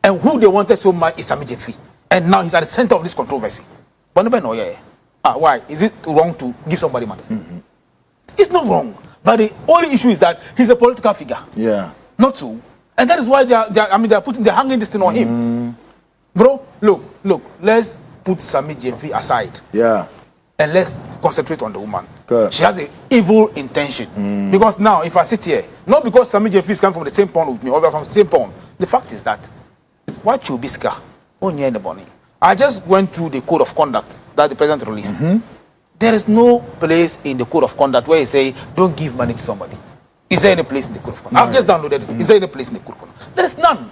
And who they wanted so much is Sammy Gyamfi. And now he's at the center of this controversy. But nobody know, why? Is it wrong to give somebody money? It's not wrong. But the only issue is that he's a political figure. Yeah. Not so. And that is why they're hanging this thing on him. Bro, look, let's put Sammy Gyamfi aside. Yeah. And let's concentrate on the woman. Good. She has an evil intention. Because now, if I sit here, not because Sammy Gyamfi is coming from the same pond with me, or from the same pond, the fact is that, what you biska, wonyɛ the money. I just went through the code of conduct that the president released. There is no place in the code of conduct where you say, don't give money to somebody. Is there any place in the code of conduct? I've just downloaded it. Is there any place in the code of conduct? There is none.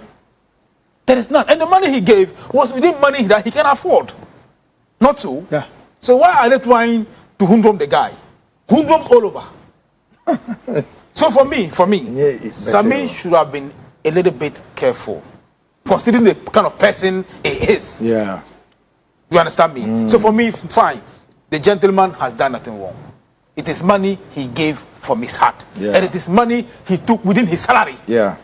There is none. And the money he gave was within money that he can afford. Not so. Yeah. So why are they trying to humdrum the guy? Humdrums all over. So for me, Sammy should have been a little bit careful, considering the kind of person he is. Yeah. You understand me? So for me, fine. The gentleman has done nothing wrong. It is money he gave from his heart. Yeah. And it is money he took within his salary. Yeah.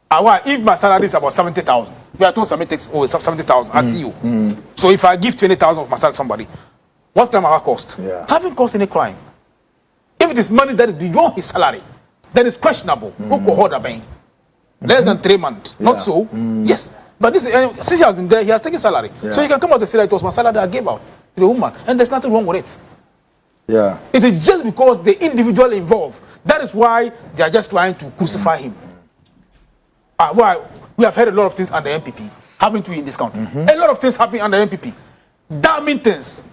If my salary is about 70,000, we are told Sammy takes 70,000, I see you. So if I give 20,000 of my salary to somebody, what crime have I cost? Yeah. Haven't caused any crime. If it is money that is beyond his salary, then it's questionable. Who could hold a bank? Less than 3 months. Not so. Yes. But this since he has been there, he has taken salary. Yeah. So he can come out and say that it was my salary that I gave out to the woman. And there's nothing wrong with it. Yeah. It is just because the individual involved. That is why they are just trying to crucify him. Why? We have heard a lot of things under MPP happening to in this country. A lot of things happening under MPP. Damning things.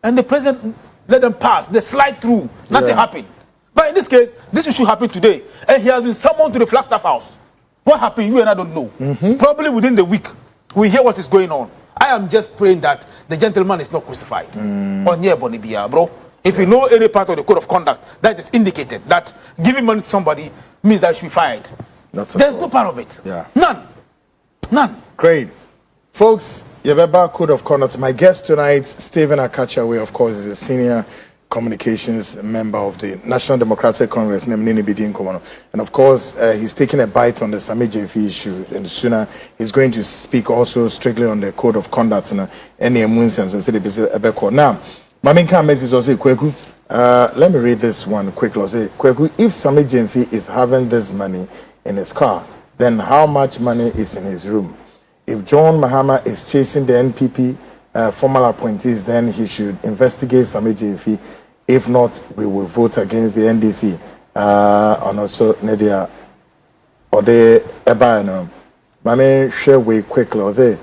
And the president let them pass. They slide through. Nothing happened. But in this case, this issue happened today. And he has been summoned to the Flagstaff House. What happened, you and I don't know. Probably within the week, we hear what is going on. I am just praying that the gentleman is not crucified. Onye Bonibia, bro. If you know any part of the code of conduct that is indicated that giving money to somebody means that you should be fired. There's no part of it. Yeah. None. Great. Folks, Yabeba Code of Conduct. My guest tonight, Stephen Akachawe, of course, is a senior communications member of the National Democratic Congress, and of course, he's taking a bite on the Sammy Gyamfi issue, and sooner he's going to speak also strictly on the Code of Conduct and any now, Mamin Kames is also Kwaku Let me read this one quickly. Say, Kwaku, if Sammy Gyamfi is having this money in his car, then how much money is in his room? If John Mahama is chasing the NPP formal appointees, then he should investigate Sammy Gyamfi. If not, we will vote against the NDC. And also, Nadia, or the Ebano. Mame share way quickly. Say,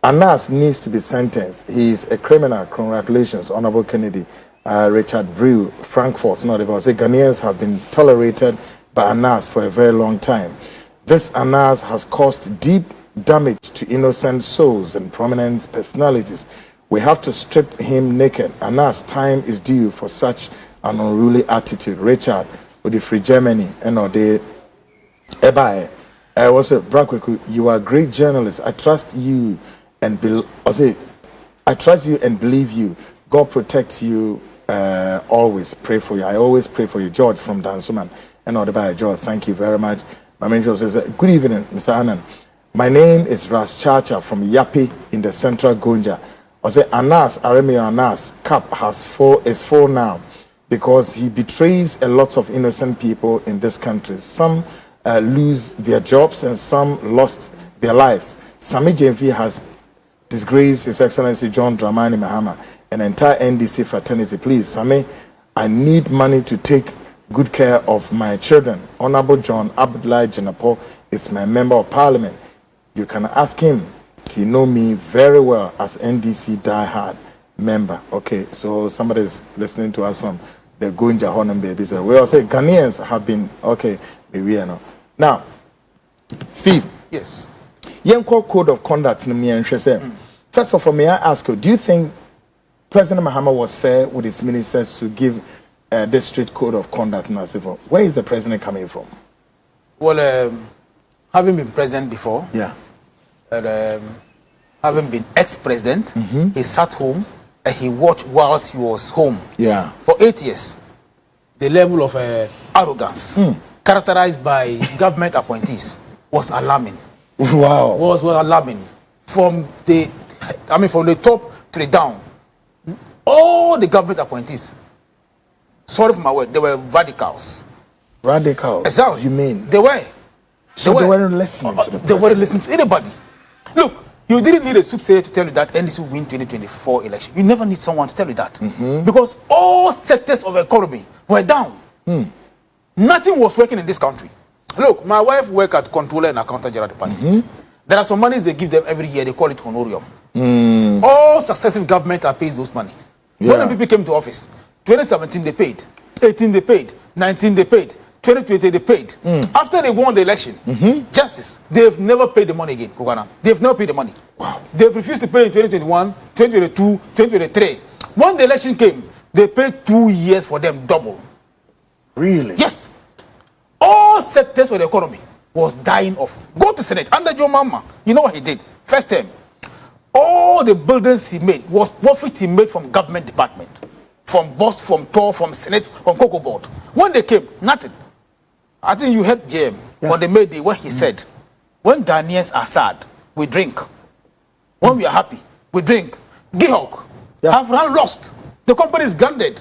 Anas needs to be sentenced. He is a criminal. Congratulations, Honorable Kennedy. Richard Brew, Frankfurt, not about say Ghanaians have been tolerated by Anas for a very long time. This Anas has caused deep damage to innocent souls and prominent personalities. We have to strip him naked. Anas, time is due for such an unruly attitude. Richard, with the Free Germany, and the Ebae. I was a Brakweku, you are a great journalist. I trust you and I trust you and believe you. God protect you. Always pray for you. I always pray for you. George from Dansuman. And all the by George, thank you very much. My mentor says, good evening, Mr. Annan. My name is Ras Chacha from Yapi in the central Gonja. I say Anas, Aremio Anas, cap is full now because he betrays a lot of innocent people in this country. Some lose their jobs and some lost their lives. Sammy Gyamfi has disgraced His Excellency John Dramani Mahama, an entire NDC fraternity. Please, Sammy, I need money to take good care of my children. Honorable John Abdullahi Janapo is my member of parliament. You can ask him. He know me very well as NDC diehard member. Okay, so somebody is listening to us from the Gunja Honam baby. So we all say Ghanaians have been okay. Maybe you know. Now, Steve. Yes. Yenko code of conduct in me and first of all, may I ask you, do you think President Mahama was fair with his ministers to give this strict code of conduct in civil? Where is the president coming from? Well, having been president before, yeah, having been ex-president, he sat home and he watched whilst he was home. Yeah, for 8 years, the level of arrogance characterized by government appointees was alarming. Wow, was alarming from the top to the down. All the government appointees, sorry for my word, they were radicals. Radicals? Exactly. You mean? They were. So they weren't listening to the president? They weren't listening to anybody. Look, you didn't need a soothsayer to tell you that NDC will win 2024 election. You never need someone to tell you that. Because all sectors of the economy were down. Nothing was working in this country. Look, my wife works at Controller and Accountant General Department. There are some monies they give them every year. They call it honorarium. All successive government are paid those monies. Yeah. When the people came to office, 2017 they paid, 18 they paid, 19 they paid, 2020 they paid. After they won the election, justice, they've never paid the money again. They've never paid the money. Wow. They've refused to pay in 2021, 2022, 2023. When the election came, they paid 2 years for them double. Really? Yes. All sectors of the economy was dying off. Go to Senate under Joe Mama. You know what he did? First term. All the buildings he made was profit he made from government department, from boss, from TOR, from Senate, from Cocoa Board. When they came, nothing. I think you heard JM on the May Day when he said, when Ghanaians are sad, we drink. When we are happy, we drink. Gihok have run lost. The company is grounded.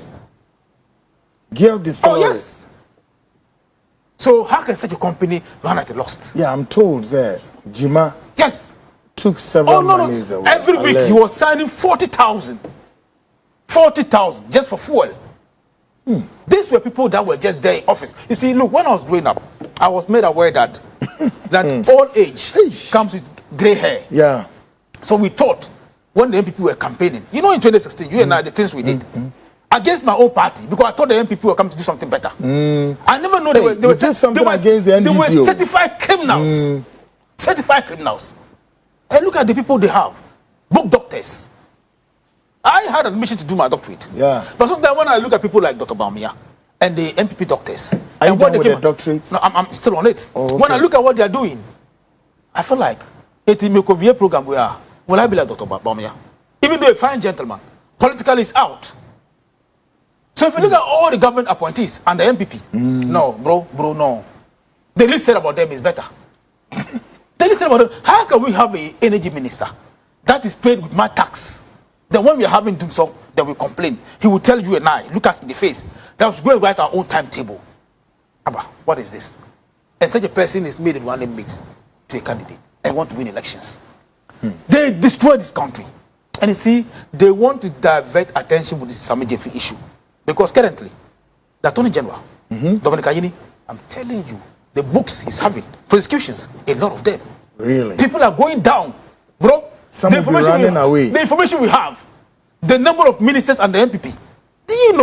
Gihok Distillery. Oh, yes. So how can such a company run at a loss? Yeah, I'm told that Jima took several monies away. Every week he was signing 40,000. 40,000 just for fuel. These were people that were just there in office. You see, look, when I was growing up, I was made aware that old age comes with gray hair. Yeah. So we thought when the MPP were campaigning, you know, in 2016, you and I, the things we did against my own party, because I thought the MPP were coming to do something better. I never know they were against the NDC. They were certified criminals. Certified criminals. And look at the people they have. Book doctors. I had admission to do my doctorate. Yeah. But sometimes when I look at people like Dr. Baumia and the MPP doctors, are you done with the doctorate? No, I'm still on it. Oh, okay. When I look at what they are doing, I feel like it's a Mekovia program where will I be like Dr. Baumia? Even though a fine gentleman, politically is out. So if you look at all the government appointees and the MPP, no, bro, no. The least said about them is better. The least said about them, how can we have an energy minister that is paid with my tax? Then when we are having that will complain. He will tell you and I, look us in the face, that we should go and write our own timetable. Abba, what is this? And such a person is made running mate to a candidate and want to win elections. They destroy this country. And you see, they want to divert attention with this Sammy Gyamfi issue. Because currently, the Attorney General, Dominic Ayini, I'm telling you, the books he's having, prosecutions, a lot of them. Really? People are going down, bro. Some will be running away. The information we have, the number of ministers and the MPP. Do you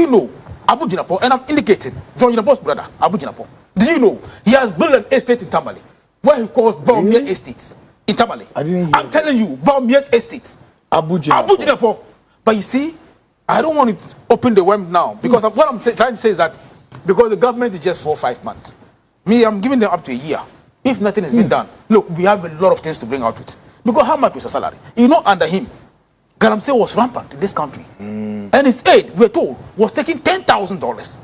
know? Abu Jinapo, and I'm indicating, John Jinapo's brother, Abu Jinapo. Do you know? He has built an estate in Tamale, where he calls Baumia Estates in Tamale. I'm telling you, Baumia's Estate. Abu Jinapo. But you see, I don't want to open the web now, because what I'm trying to say is that, because the government is just 4 or 5 months. Me, I'm giving them up to a year. If nothing has been done, look, we have a lot of things to bring out with. Because how much was the salary? You know, under him, Galamsey was rampant in this country. And his aide, we're told, was taking $10,000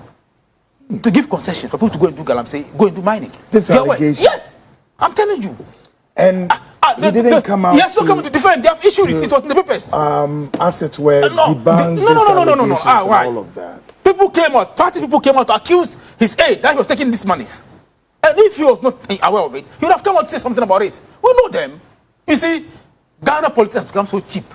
to give concessions for people to go and do Galamsey, go and do mining. This allegation? Yes, I'm telling you. And he didn't come out. He has not come to defend. They have issued it. It was in the papers. Assets were debunked. No. Why? All of that. People came out. Party people came out to accuse his aide that he was taking these monies. And if he was not aware of it, he would have come out to say something about it. We know them. You see, Ghana politics has become so cheap,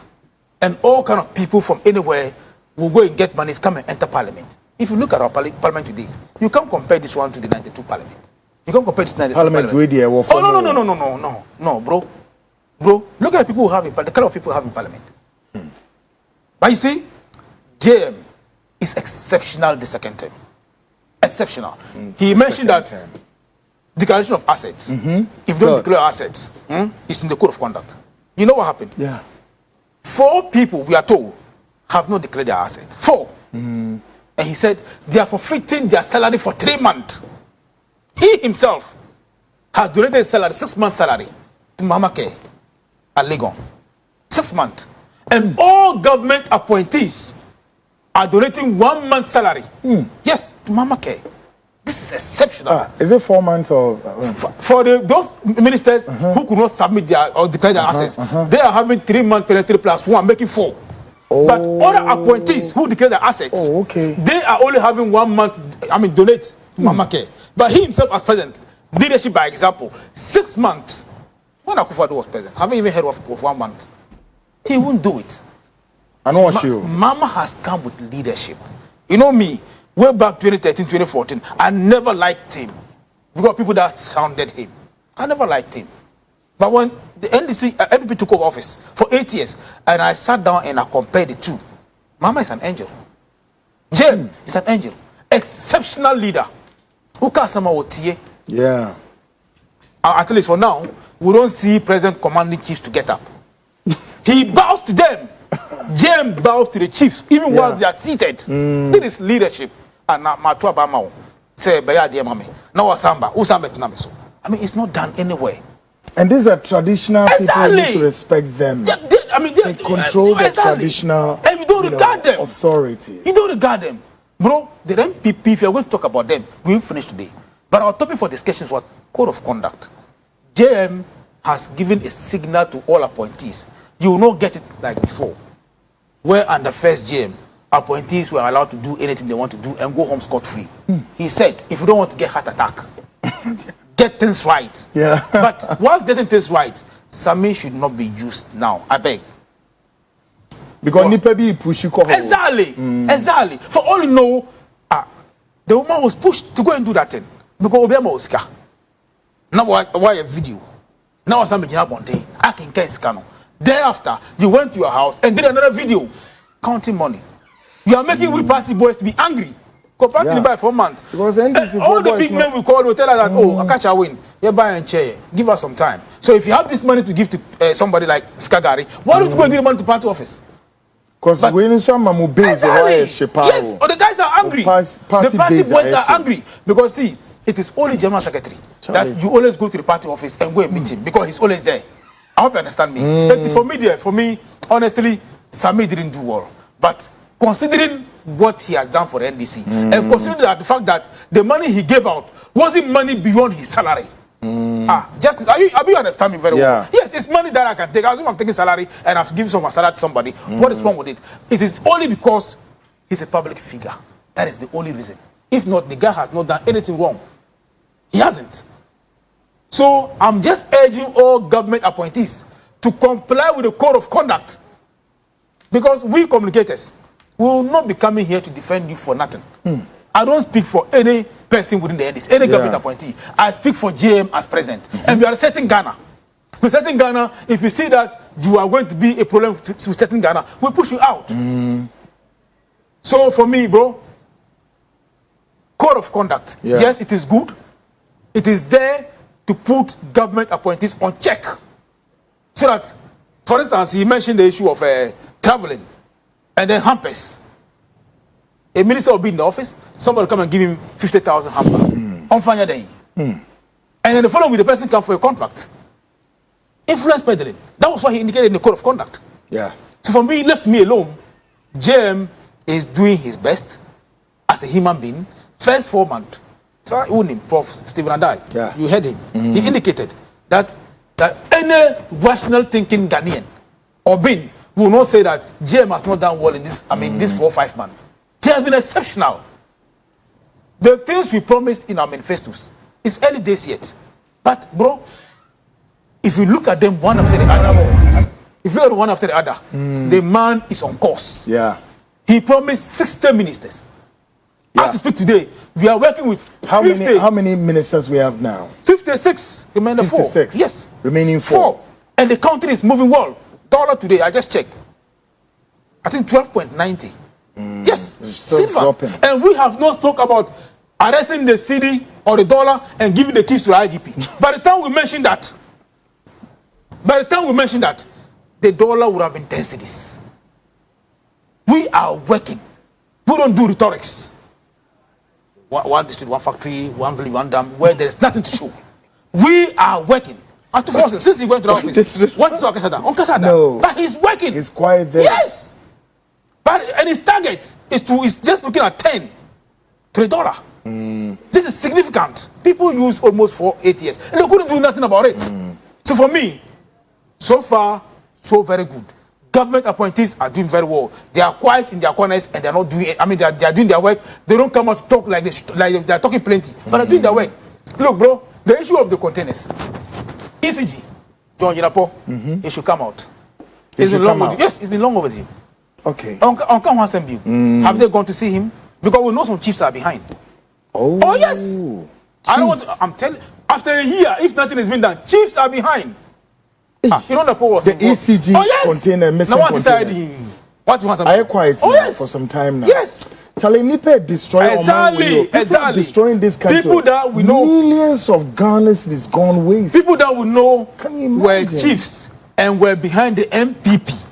and all kind of people from anywhere will go and get monies, come and enter parliament. If you look at our parliament today, you can't compare this one to the 92 parliament. You can't compare this to the 96 parliament. Oh, no, bro. Look at the people who have the kind of people who have in parliament. But you see, JM is exceptional the second term. Exceptional. He mentioned that declaration of assets. If you don't declare assets, it's in the code of conduct. You know what happened? Yeah. 4 people, we are told, have not declared their assets. 4. And he said they are forfeiting their salary for 3 months. He himself has donated his salary, 6 months' salary, to Mama Care at Legon. 6 months. And all government appointees are donating 1 month's salary. Yes, to Mama Care. This is exceptional. Is it 4 months or for those ministers who could not submit their or declare their assets? They are having 3 months penalty plus 1, making 4. But other appointees who declare their assets, they are only having 1 month. Donate to Mama Care. But he himself, as president, leadership by example, 6 months. When Akufo-Addo was president, haven't even heard of 1 month. He won't do it. I know what you. Mama has come with leadership. You know me. Way back 2013, 2014, I never liked him because people that sounded him. I never liked him. But when the NPP took over office for 8 years, and I sat down and I compared the two, Mama is an angel. Jem is an angel. Exceptional leader. Who can someone OTA? Yeah. At least for now, we don't see President commanding chiefs to get up. He bows to them. Jem bows to the chiefs, even while they are seated. This is leadership. And Matua Bamao say, Baya dear mommy. Now, Samba, who Samba Tinamiso? It's not done anywhere. And these are traditional people, you need to respect them. They control the traditional and you don't regard them. Authority. You don't regard them. Bro, the MPP, if you're going to talk about them, we'll finish today. But our topic for discussion is what? Code of conduct. JM has given a signal to all appointees. You will not get it like before, where under first JM, appointees were allowed to do anything they want to do and go home scot-free. He said, if you don't want to get heart attack, get things right. Yeah. But whilst getting things right, Sammy should not be used now. I beg. Because Nipa be push you. Exactly. For all you know, the woman was pushed to go and do that thing. Because Obama was scar. Now why a video? Now Sammy Gyamfi I can get scanner. Thereafter, you went to your house and did another video counting money. You are making we party boys to be angry. Because party buy 4 months. Because all the big men we call will tell us that, I catch a win. You buy and chair. Give us some time. So if you have this money to give to somebody like Skagari, why don't you go and give the money to party office? Because when someone will base yes, or the guys are angry. The party boys are angry. Because see, it is only General Secretary that you always go to the party office and go and meet him because he's always there. I hope you understand me. For me, honestly, Sammy didn't do well. But considering what he has done for the NDC, and considering that the fact that the money he gave out wasn't money beyond his salary, Justice, are you understand me very Yeah. well? Yes, it's money that I can take. I assume I'm taking salary and I have to give some salary to somebody. What is wrong with it? It is only because he's a public figure. That is the only reason. If not, the guy has not done anything wrong. He hasn't. So I'm just urging all government appointees to comply with the code of conduct. Because we communicators will not be coming here to defend you for nothing. I don't speak for any person within the NDC, any government appointee. I speak for JM as president. And we are setting Ghana. We're setting Ghana. If you see that you are going to be a problem to setting Ghana, we'll push you out. So for me, bro, code of conduct. Yes, it is good. It is there to put government appointees on check. So that, for instance, he mentioned the issue of traveling and then hampers. A minister will be in the office, somebody will come and give him 50,000 hamper. On fire day. And then the following week, the person comes for a contract. Influence peddling. That was what he indicated in the code of conduct. Yeah. So for me, left me alone, JM is doing his best as a human being. First 4 months. So Prof. Stephen Adai, you heard him. He indicated that any rational thinking Ghanaian or being will not say that JM has not done well in this, this 4 or 5 months. He has been exceptional. The things we promised in our manifestos, it's early days yet. But, bro, if you look at them one after the other, the man is on course. Yeah. He promised 60 ministers. As we speak today, we are working with 50. How many ministers we have now? 56. Remaining 4. 56. Yes. Remaining 4. And the country is moving well. Dollar today, I just checked. I think 12.90. Yes. Dropping. And we have not spoke about arresting the CD or the dollar and giving the keys to the IGP. By the time we mentioned that, the dollar would have intensities. We are working. We don't do rhetorics. One district, one factory, one village, one dam, where there is nothing to show. We are working. And to force it, since he went to the office, what is Okasada? On Kasada. No. But he's working. He's quiet there. Yes. And his target is just looking at 10 to the dollar. This is significant. People use almost 8 years, and they couldn't do nothing about it. So for me, so far, so very good. Government appointees are doing very well. They are quiet in their corners and they are not doing it. They are doing their work. They don't come out to talk like they are talking plenty, but they're doing their work. Look, bro, the issue of the containers, ECG, John Yinapo, it should come out. It's been long overdue. Yes, it's been long overdue. Okay. Have they gone to see him? Because we know some chiefs are behind. Oh yes. Chiefs. I don't want. I'm telling. After a year, if nothing has been done, chiefs are behind. You know the was the ECG container missing. Now what decided? What you want? I quiet for some time now. Yes. Charlie Nipe destroying exactly. Destroying this country. People that we know, millions of Ghanaians is gone waste. People that we know were chiefs and were behind the MPP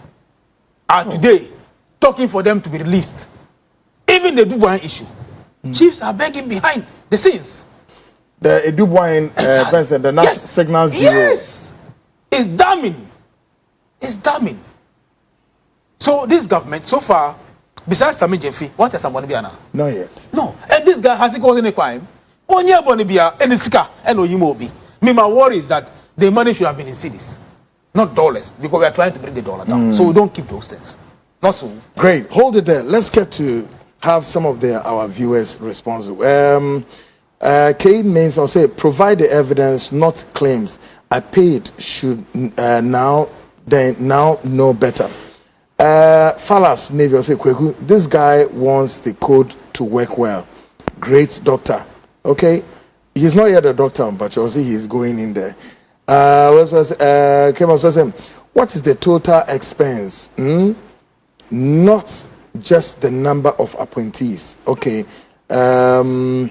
are today talking for them to be released. Even the Dubai issue, chiefs are begging behind the scenes. The Dubai, for instance, the National Signals Bureau. Yes, it's damning. It's damning. So this government, so far, besides Sammy Gyamfi, what has somebody been? Not yet. No, and this guy hasn't caused any crime. Wonyɛ bɔne bia any sika and oyimo. Me, my worry is that the money should have been in cedis, not dollars, because we are trying to bring the dollar down. So we don't keep those things. Not so. Great. Hold it there. Let's get to have some of our viewers respond. K means I'll say provide the evidence, not claims. I paid should now know better. Falas Navy will say Kwaku, this guy wants the code to work well. Great doctor. Okay, he's not yet a doctor, but you'll see he's going in there. What is the total expense? Not just the number of appointees. Okay. Then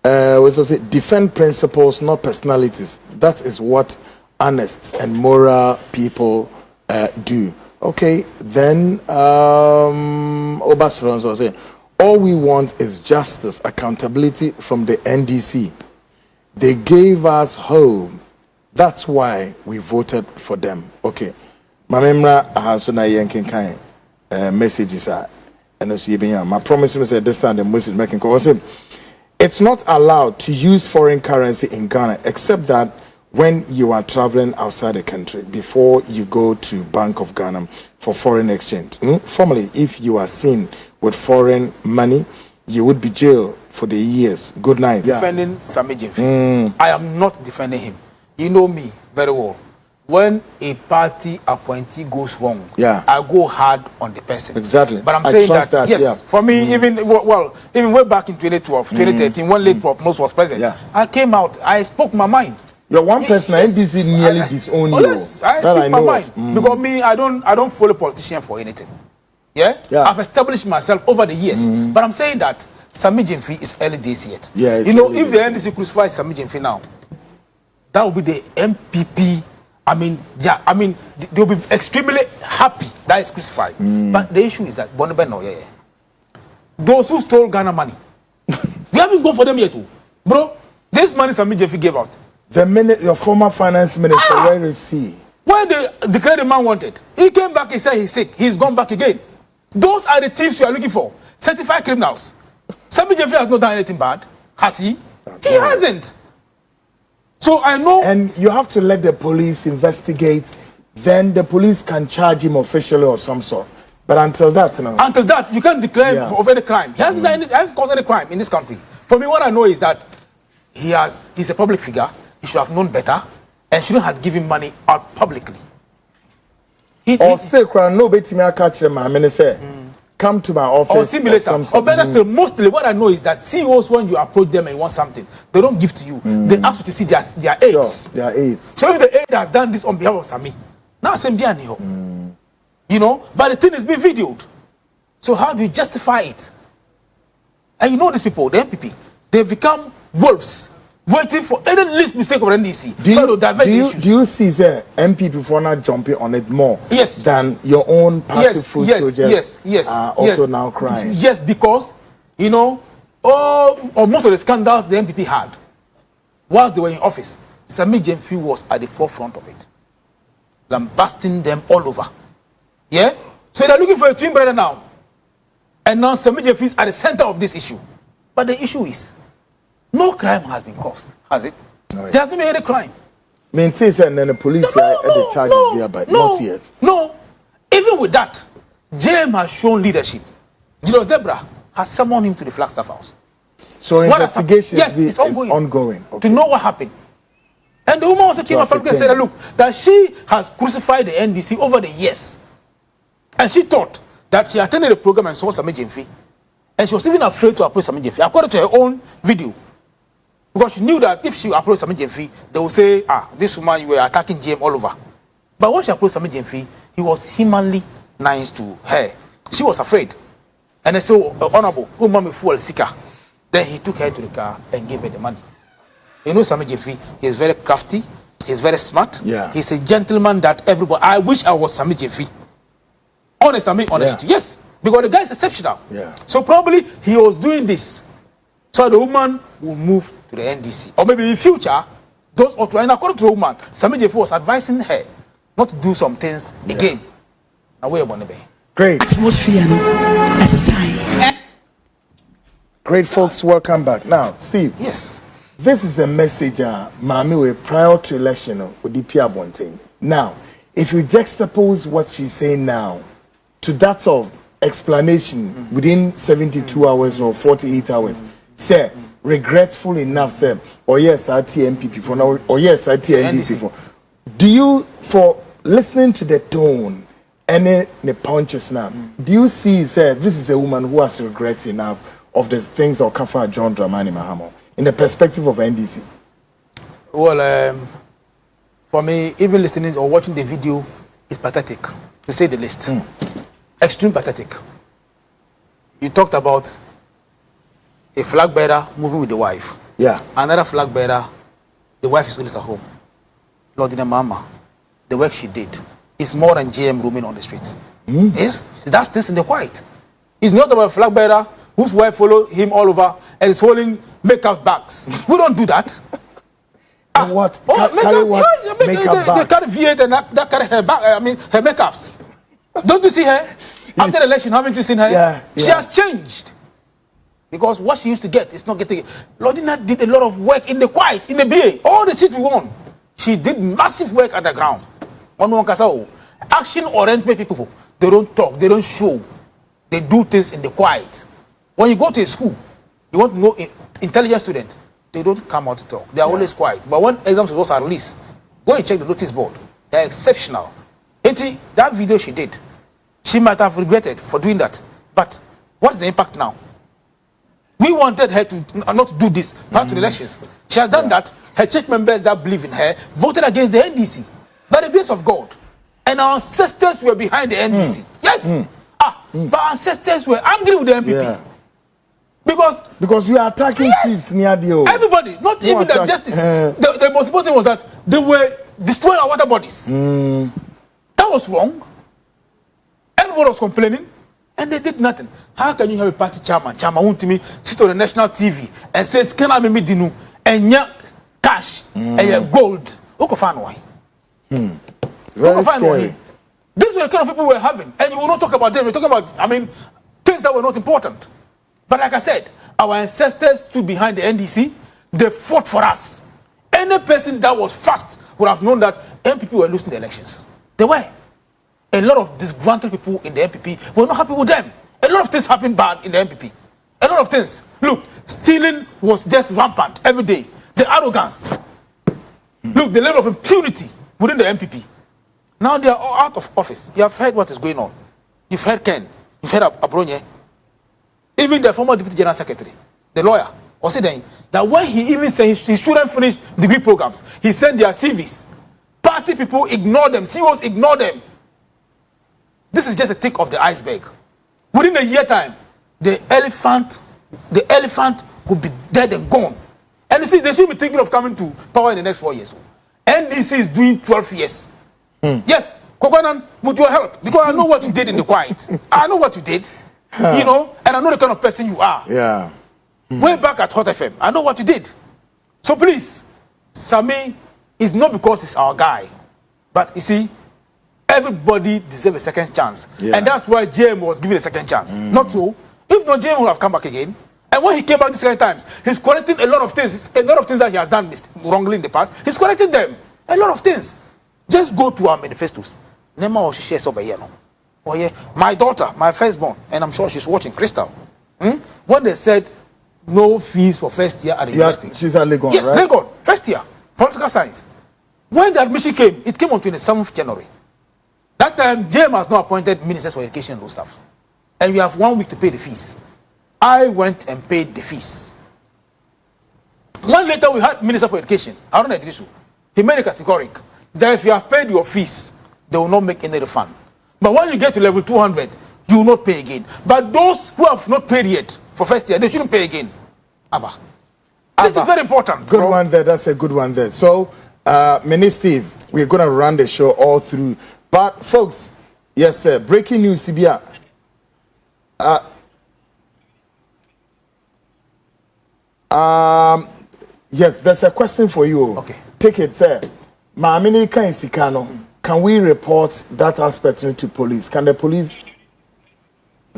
defend principles, not personalities. That is what honest and moral people do. Okay. Then Obasron will say, all we want is justice, accountability from the NDC. They gave us home. That's why we voted for them. Okay. Mamemra ahasuna yenkin kind messages are and also my promise is at this time the message making call. it's not allowed to use foreign currency in Ghana except that when you are traveling outside the country before you go to Bank of Ghana for foreign exchange. Formally, if you are seen with foreign money, you would be jailed for the years. Good night. Defending Sammy Gyamfi. I am not defending him. You know me very well. When a party appointee goes wrong, I go hard on the person. Exactly. But I'm saying that yes, for me, even way back in 2012, 2013, when late Prof Mose was president, I came out, I spoke my mind. You're one person, NDC nearly disowned you. Yes, I speak my mind. Because me, I don't follow politician for anything. Yeah? I've established myself over the years. But I'm saying that Sammy Gyamfi is early days yet. Yeah, you know, if the NDC crucifies Sammy Gyamfi now, that will be the MPP. They'll be extremely happy that is crucified. But the issue is that those who stole Ghana money, we haven't gone for them yet, too. Bro. This money Sammy Gyamfi gave out. The minute your former finance minister, where is he? Where the credit man wanted, he came back. He said he's sick. He's gone back again. Those are the thieves you are looking for. Certified criminals. Sammy Gyamfi has not done anything bad, has he? He hasn't. So I know. And you have to let the police investigate. Then the police can charge him officially or some sort. But until that, until that, you can't declare of any crime. He hasn't done hasn't caused any crime in this country. For me, what I know is that he's a public figure. He should have known better and shouldn't have given money out publicly. Still crying, nobody me catch them. I mean, say, come to my office. Or simulator. Or better still, mostly what I know is that CEOs, when you approach them and you want something, they don't give to you. They ask you to see their aides. Sure, their aides. So if the aide has done this on behalf of Sammy, now Sammy you know, but the thing is being videoed. So how do you justify it? And you know these people, the MPP, they've become wolves, waiting for any least mistake of NDC. Do you see the MPP for not jumping on it more than your own party soldiers also now crying? Yes, because, you know, or most of the scandals the MPP had whilst they were in office, Sammy Gyamfi was at the forefront of it, lambasting them all over. Yeah? So they're looking for a twin brother now. And now Sammy Gyamfi is at the center of this issue. But the issue is, no crime has been caused, has it? No, there has not been any crime. Maintains and then the police the charges there, but not yet. No. Even with that, JM has shown leadership. Julius Debra has summoned him to the Flagstaff House. So investigation is ongoing. To know what happened. And the woman also came up and said, look, that she has crucified the NDC over the years. And she thought that she attended the program and saw Sammy Gyamfi. And she was even afraid to approach Sammy Gyamfi, according to her own video. Because she knew that if she approached Sammy Gyamfi, they would say, this woman, you were attacking GM all over. But when she approached Sammy Gyamfi, he was humanly nice to her. She was afraid. And they said, honorable, who mommy fuel seeker. Then he took her to the car and gave her the money. You know Sammy Gyamfi, he is very crafty, he's very smart. Yeah. He's a gentleman that everybody, I wish I was Sammy Gyamfi. Honest, I mean honesty. Yes, because the guy is exceptional. Yeah. So probably he was doing this so the woman will move to the NDC. Or maybe in future, those or and according to the woman, Sammy Gyamfi was advising her not to do some things again. Now where you want to be? Great. Atmosphere as a sign. Great folks, welcome back. Now, Steve. Yes. This is a message, Mami, we prior to election of Odipia Bonting. Now, if you juxtapose what she's saying now to that of explanation within 72 hours or 48 hours, say, regretful enough, say, or yes, I TMPP for now, or yes, I TNDC for. Do you, for listening to the tone and the punches now, do you see, say, this is a woman who has regret enough of the things of Kafa John Dramani Mahamo in the perspective of NDC? Well, for me, even listening or watching the video is pathetic, to say the least. Extreme pathetic. You talked about a flag bearer moving with the wife. Yeah. Another flag bearer, the wife is always at home. Lord in mama, the work she did is more than GM roaming on the streets. Yes, that's this in the quiet. It's not about a flag bearer whose wife followed him all over and is holding makeup bags. We don't do that. What? They carry V8 and that carry her back. I mean, her makeups. Don't you see her? After the election, haven't you seen her? Yeah. She has changed. because what she used to get is not getting it. Lordina did a lot of work in the quiet, in the BA. All the seats we won, she did massive work at the ground. Action-oriented people, they don't talk, they don't show. They do things in the quiet. When you go to a school, you want to know intelligent students, they don't come out to talk. They are always quiet. But when exams results are released, go and check the notice board. They are exceptional. That video she did, she might have regretted for doing that. But what is the impact now? We wanted her to not do this prior to the elections. She has done that. Her church members that believe in her voted against the NDC by the grace of God. And our ancestors were behind the NDC. Yes. But our ancestors were angry with the MPP. Yeah. Because you are attacking kids near the old. Everybody, not you even the justice. The most important thing was that they were destroying our water bodies. That was wrong. Everybody was complaining, and they did nothing. How can you have a party chairman who to me sit on the national TV and says, "Can I make dinu and cash and gold?" Why? Very scary. These were the kind of people we were having, and you will not talk about them. We're talking about, things that were not important. But like I said, our ancestors stood behind the NDC. They fought for us. Any person that was fast would have known that MPP were losing the elections. They were. A lot of disgruntled people in the MPP were not happy with them. A lot of things happened bad in the MPP. A lot of things. Look, stealing was just rampant every day. The arrogance. Look, the level of impunity within the MPP. Now they are all out of office. You have heard what is going on. You've heard Ken. You've heard Abronye. Even the former Deputy General Secretary, the lawyer, was saying that when he even said he shouldn't finish degree programs, he sent their CVs. Party people ignore them. CEOs ignore them. This is just a tip of the iceberg. Within a year time, the elephant will be dead and gone. And you see, they should be thinking of coming to power in the next 4 years. NDC is doing 12 years. Yes, Kwaku Annan, with your help, because I know what you did in the quiet. I know what you did, and I know the kind of person you are. Yeah. Way back at Hot FM, I know what you did. So please, Sammy is not because he's our guy, but you see, everybody deserves a second chance. Yeah. And that's why JM was given a second chance. Not so. If not, JM would have come back again. And when he came back the second times, he's correcting a lot of things that he has done wrongly in the past. He's correcting them. A lot of things. Just go to our manifestos. My daughter, my firstborn, and I'm sure she's watching, Crystal. When they said no fees for first year at the university. She's at Legon, yes, right? Legon, first year, political science. When the admission came, it came on 27th January. That time, JM has now appointed ministers for education and those stuff. And we have 1 week to pay the fees. I went and paid the fees. One later, we had Minister for Education, Aaron Idrisu. He made it categoric that if you have paid your fees, they will not make any refund. But when you get to level 200, you will not pay again. But those who have not paid yet for first year, they shouldn't pay again. This is very important. Good one there. That's a good one there. So, Mini Steve, we're going to run the show all through. But, folks, yes, sir, breaking news, Sibia. Yes, there's a question for you. Okay. Take it, sir. Maamini Sikano, can we report that aspect to police? Can the police?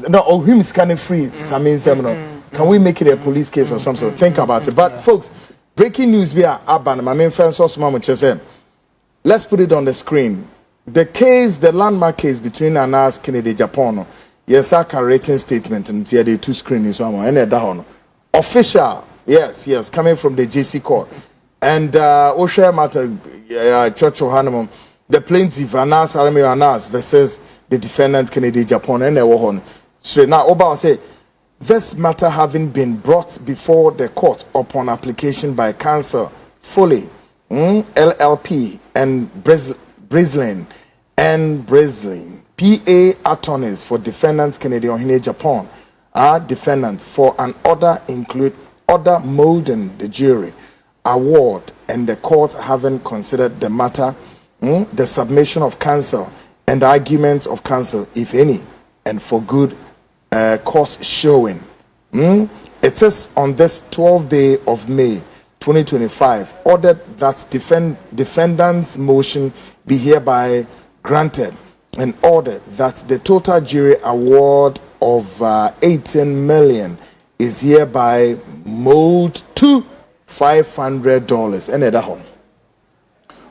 No, or him scanning free. Can we make it a police case or something? Think about it. But folks, breaking news via Aban. My main friend let's put it on the screen. The case, the landmark case between Anas Kennedy Japan. Yes, I can rating statement and here the two screens and official. Yes, coming from the JC court. And Osha matter Church of Hanamum, the plaintiff Anas Aramio Anas versus the defendant Kennedy Japan and Ewahon. So now Oba say this matter having been brought before the court upon application by counsel Foley, LLP and Breslin PA attorneys for defendants Kennedy Ohine Japan are defendants for an order include order molding the jury award and the court having considered the matter, the submission of counsel and the arguments of counsel, if any, and for good cause showing. It is on this 12th day of May 2025 ordered that defendant's motion be hereby granted and ordered that the total jury award of 18 million is hereby mowed to $500. And that home.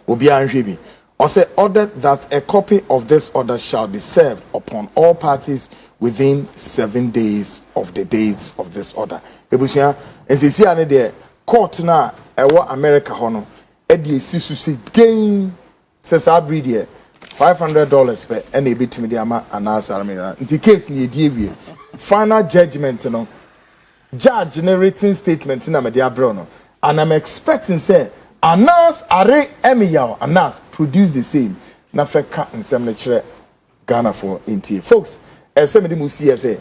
Obi Anhwebi. Also ordered that a copy of this order shall be served upon all parties within 7 days of the dates of this order. Ebusia, nsisi ane de court na ewo America hono e de sisusi gain says abri $500 per any bit me de ama announce army. In the case ni die final judgment no judge generating statement na me de abro, and I'm expecting say announce are emiyaw announce produce the same na feka nsem ne kire Ghana for intie folks. Some of say,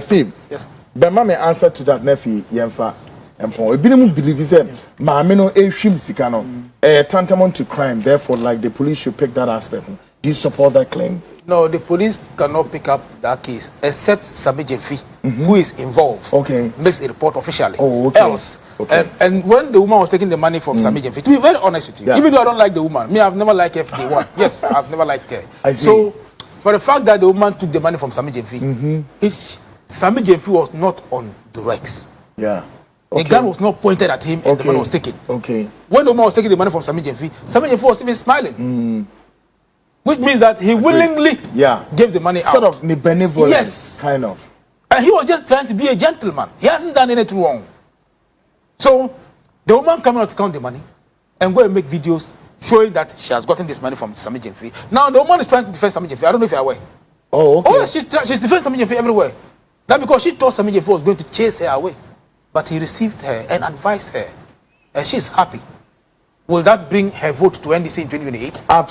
Steve. Yes. But my answer to that nephew, Yemfa, and Paul. We didn't believe he said, "Mamino a shim sikano, tantamount to crime. Therefore, like the police should pick that aspect." Do you support that claim? No, the police cannot pick up that case except Sammy Gyamfi, who is involved. Okay. Makes a report officially. Oh, okay. Else, okay. And when the woman was taking the money from Sammy Gyamfi, to be very honest with you, even though I don't like the woman, me, I've never liked her from day one. Yes, I've never liked her. I see. So. For the fact that the woman took the money from Sammy Gyamfi, Sammy Gyamfi was not on the Rex. Yeah. Okay. The gun was not pointed at him and the money was taken. Okay. When the woman was taking the money from Sammy Gyamfi was even smiling. Which means that he willingly gave the money sort out. Sort of benevolent. Yes. Kind of. And he was just trying to be a gentleman. He hasn't done anything wrong. So, the woman coming out to count the money and go and make videos showing that she has gotten this money from Sammy Gyamfi. Now the woman is trying to defend Sammy Gyamfi. I don't know if you're aware. Oh, okay. Oh, yes, she's defending Sammy Gyamfi everywhere. That because she thought Sammy Gyamfi was going to chase her away. But he received her and advised her. And she's happy. Will that bring her vote to NDC in 2028? Absolutely.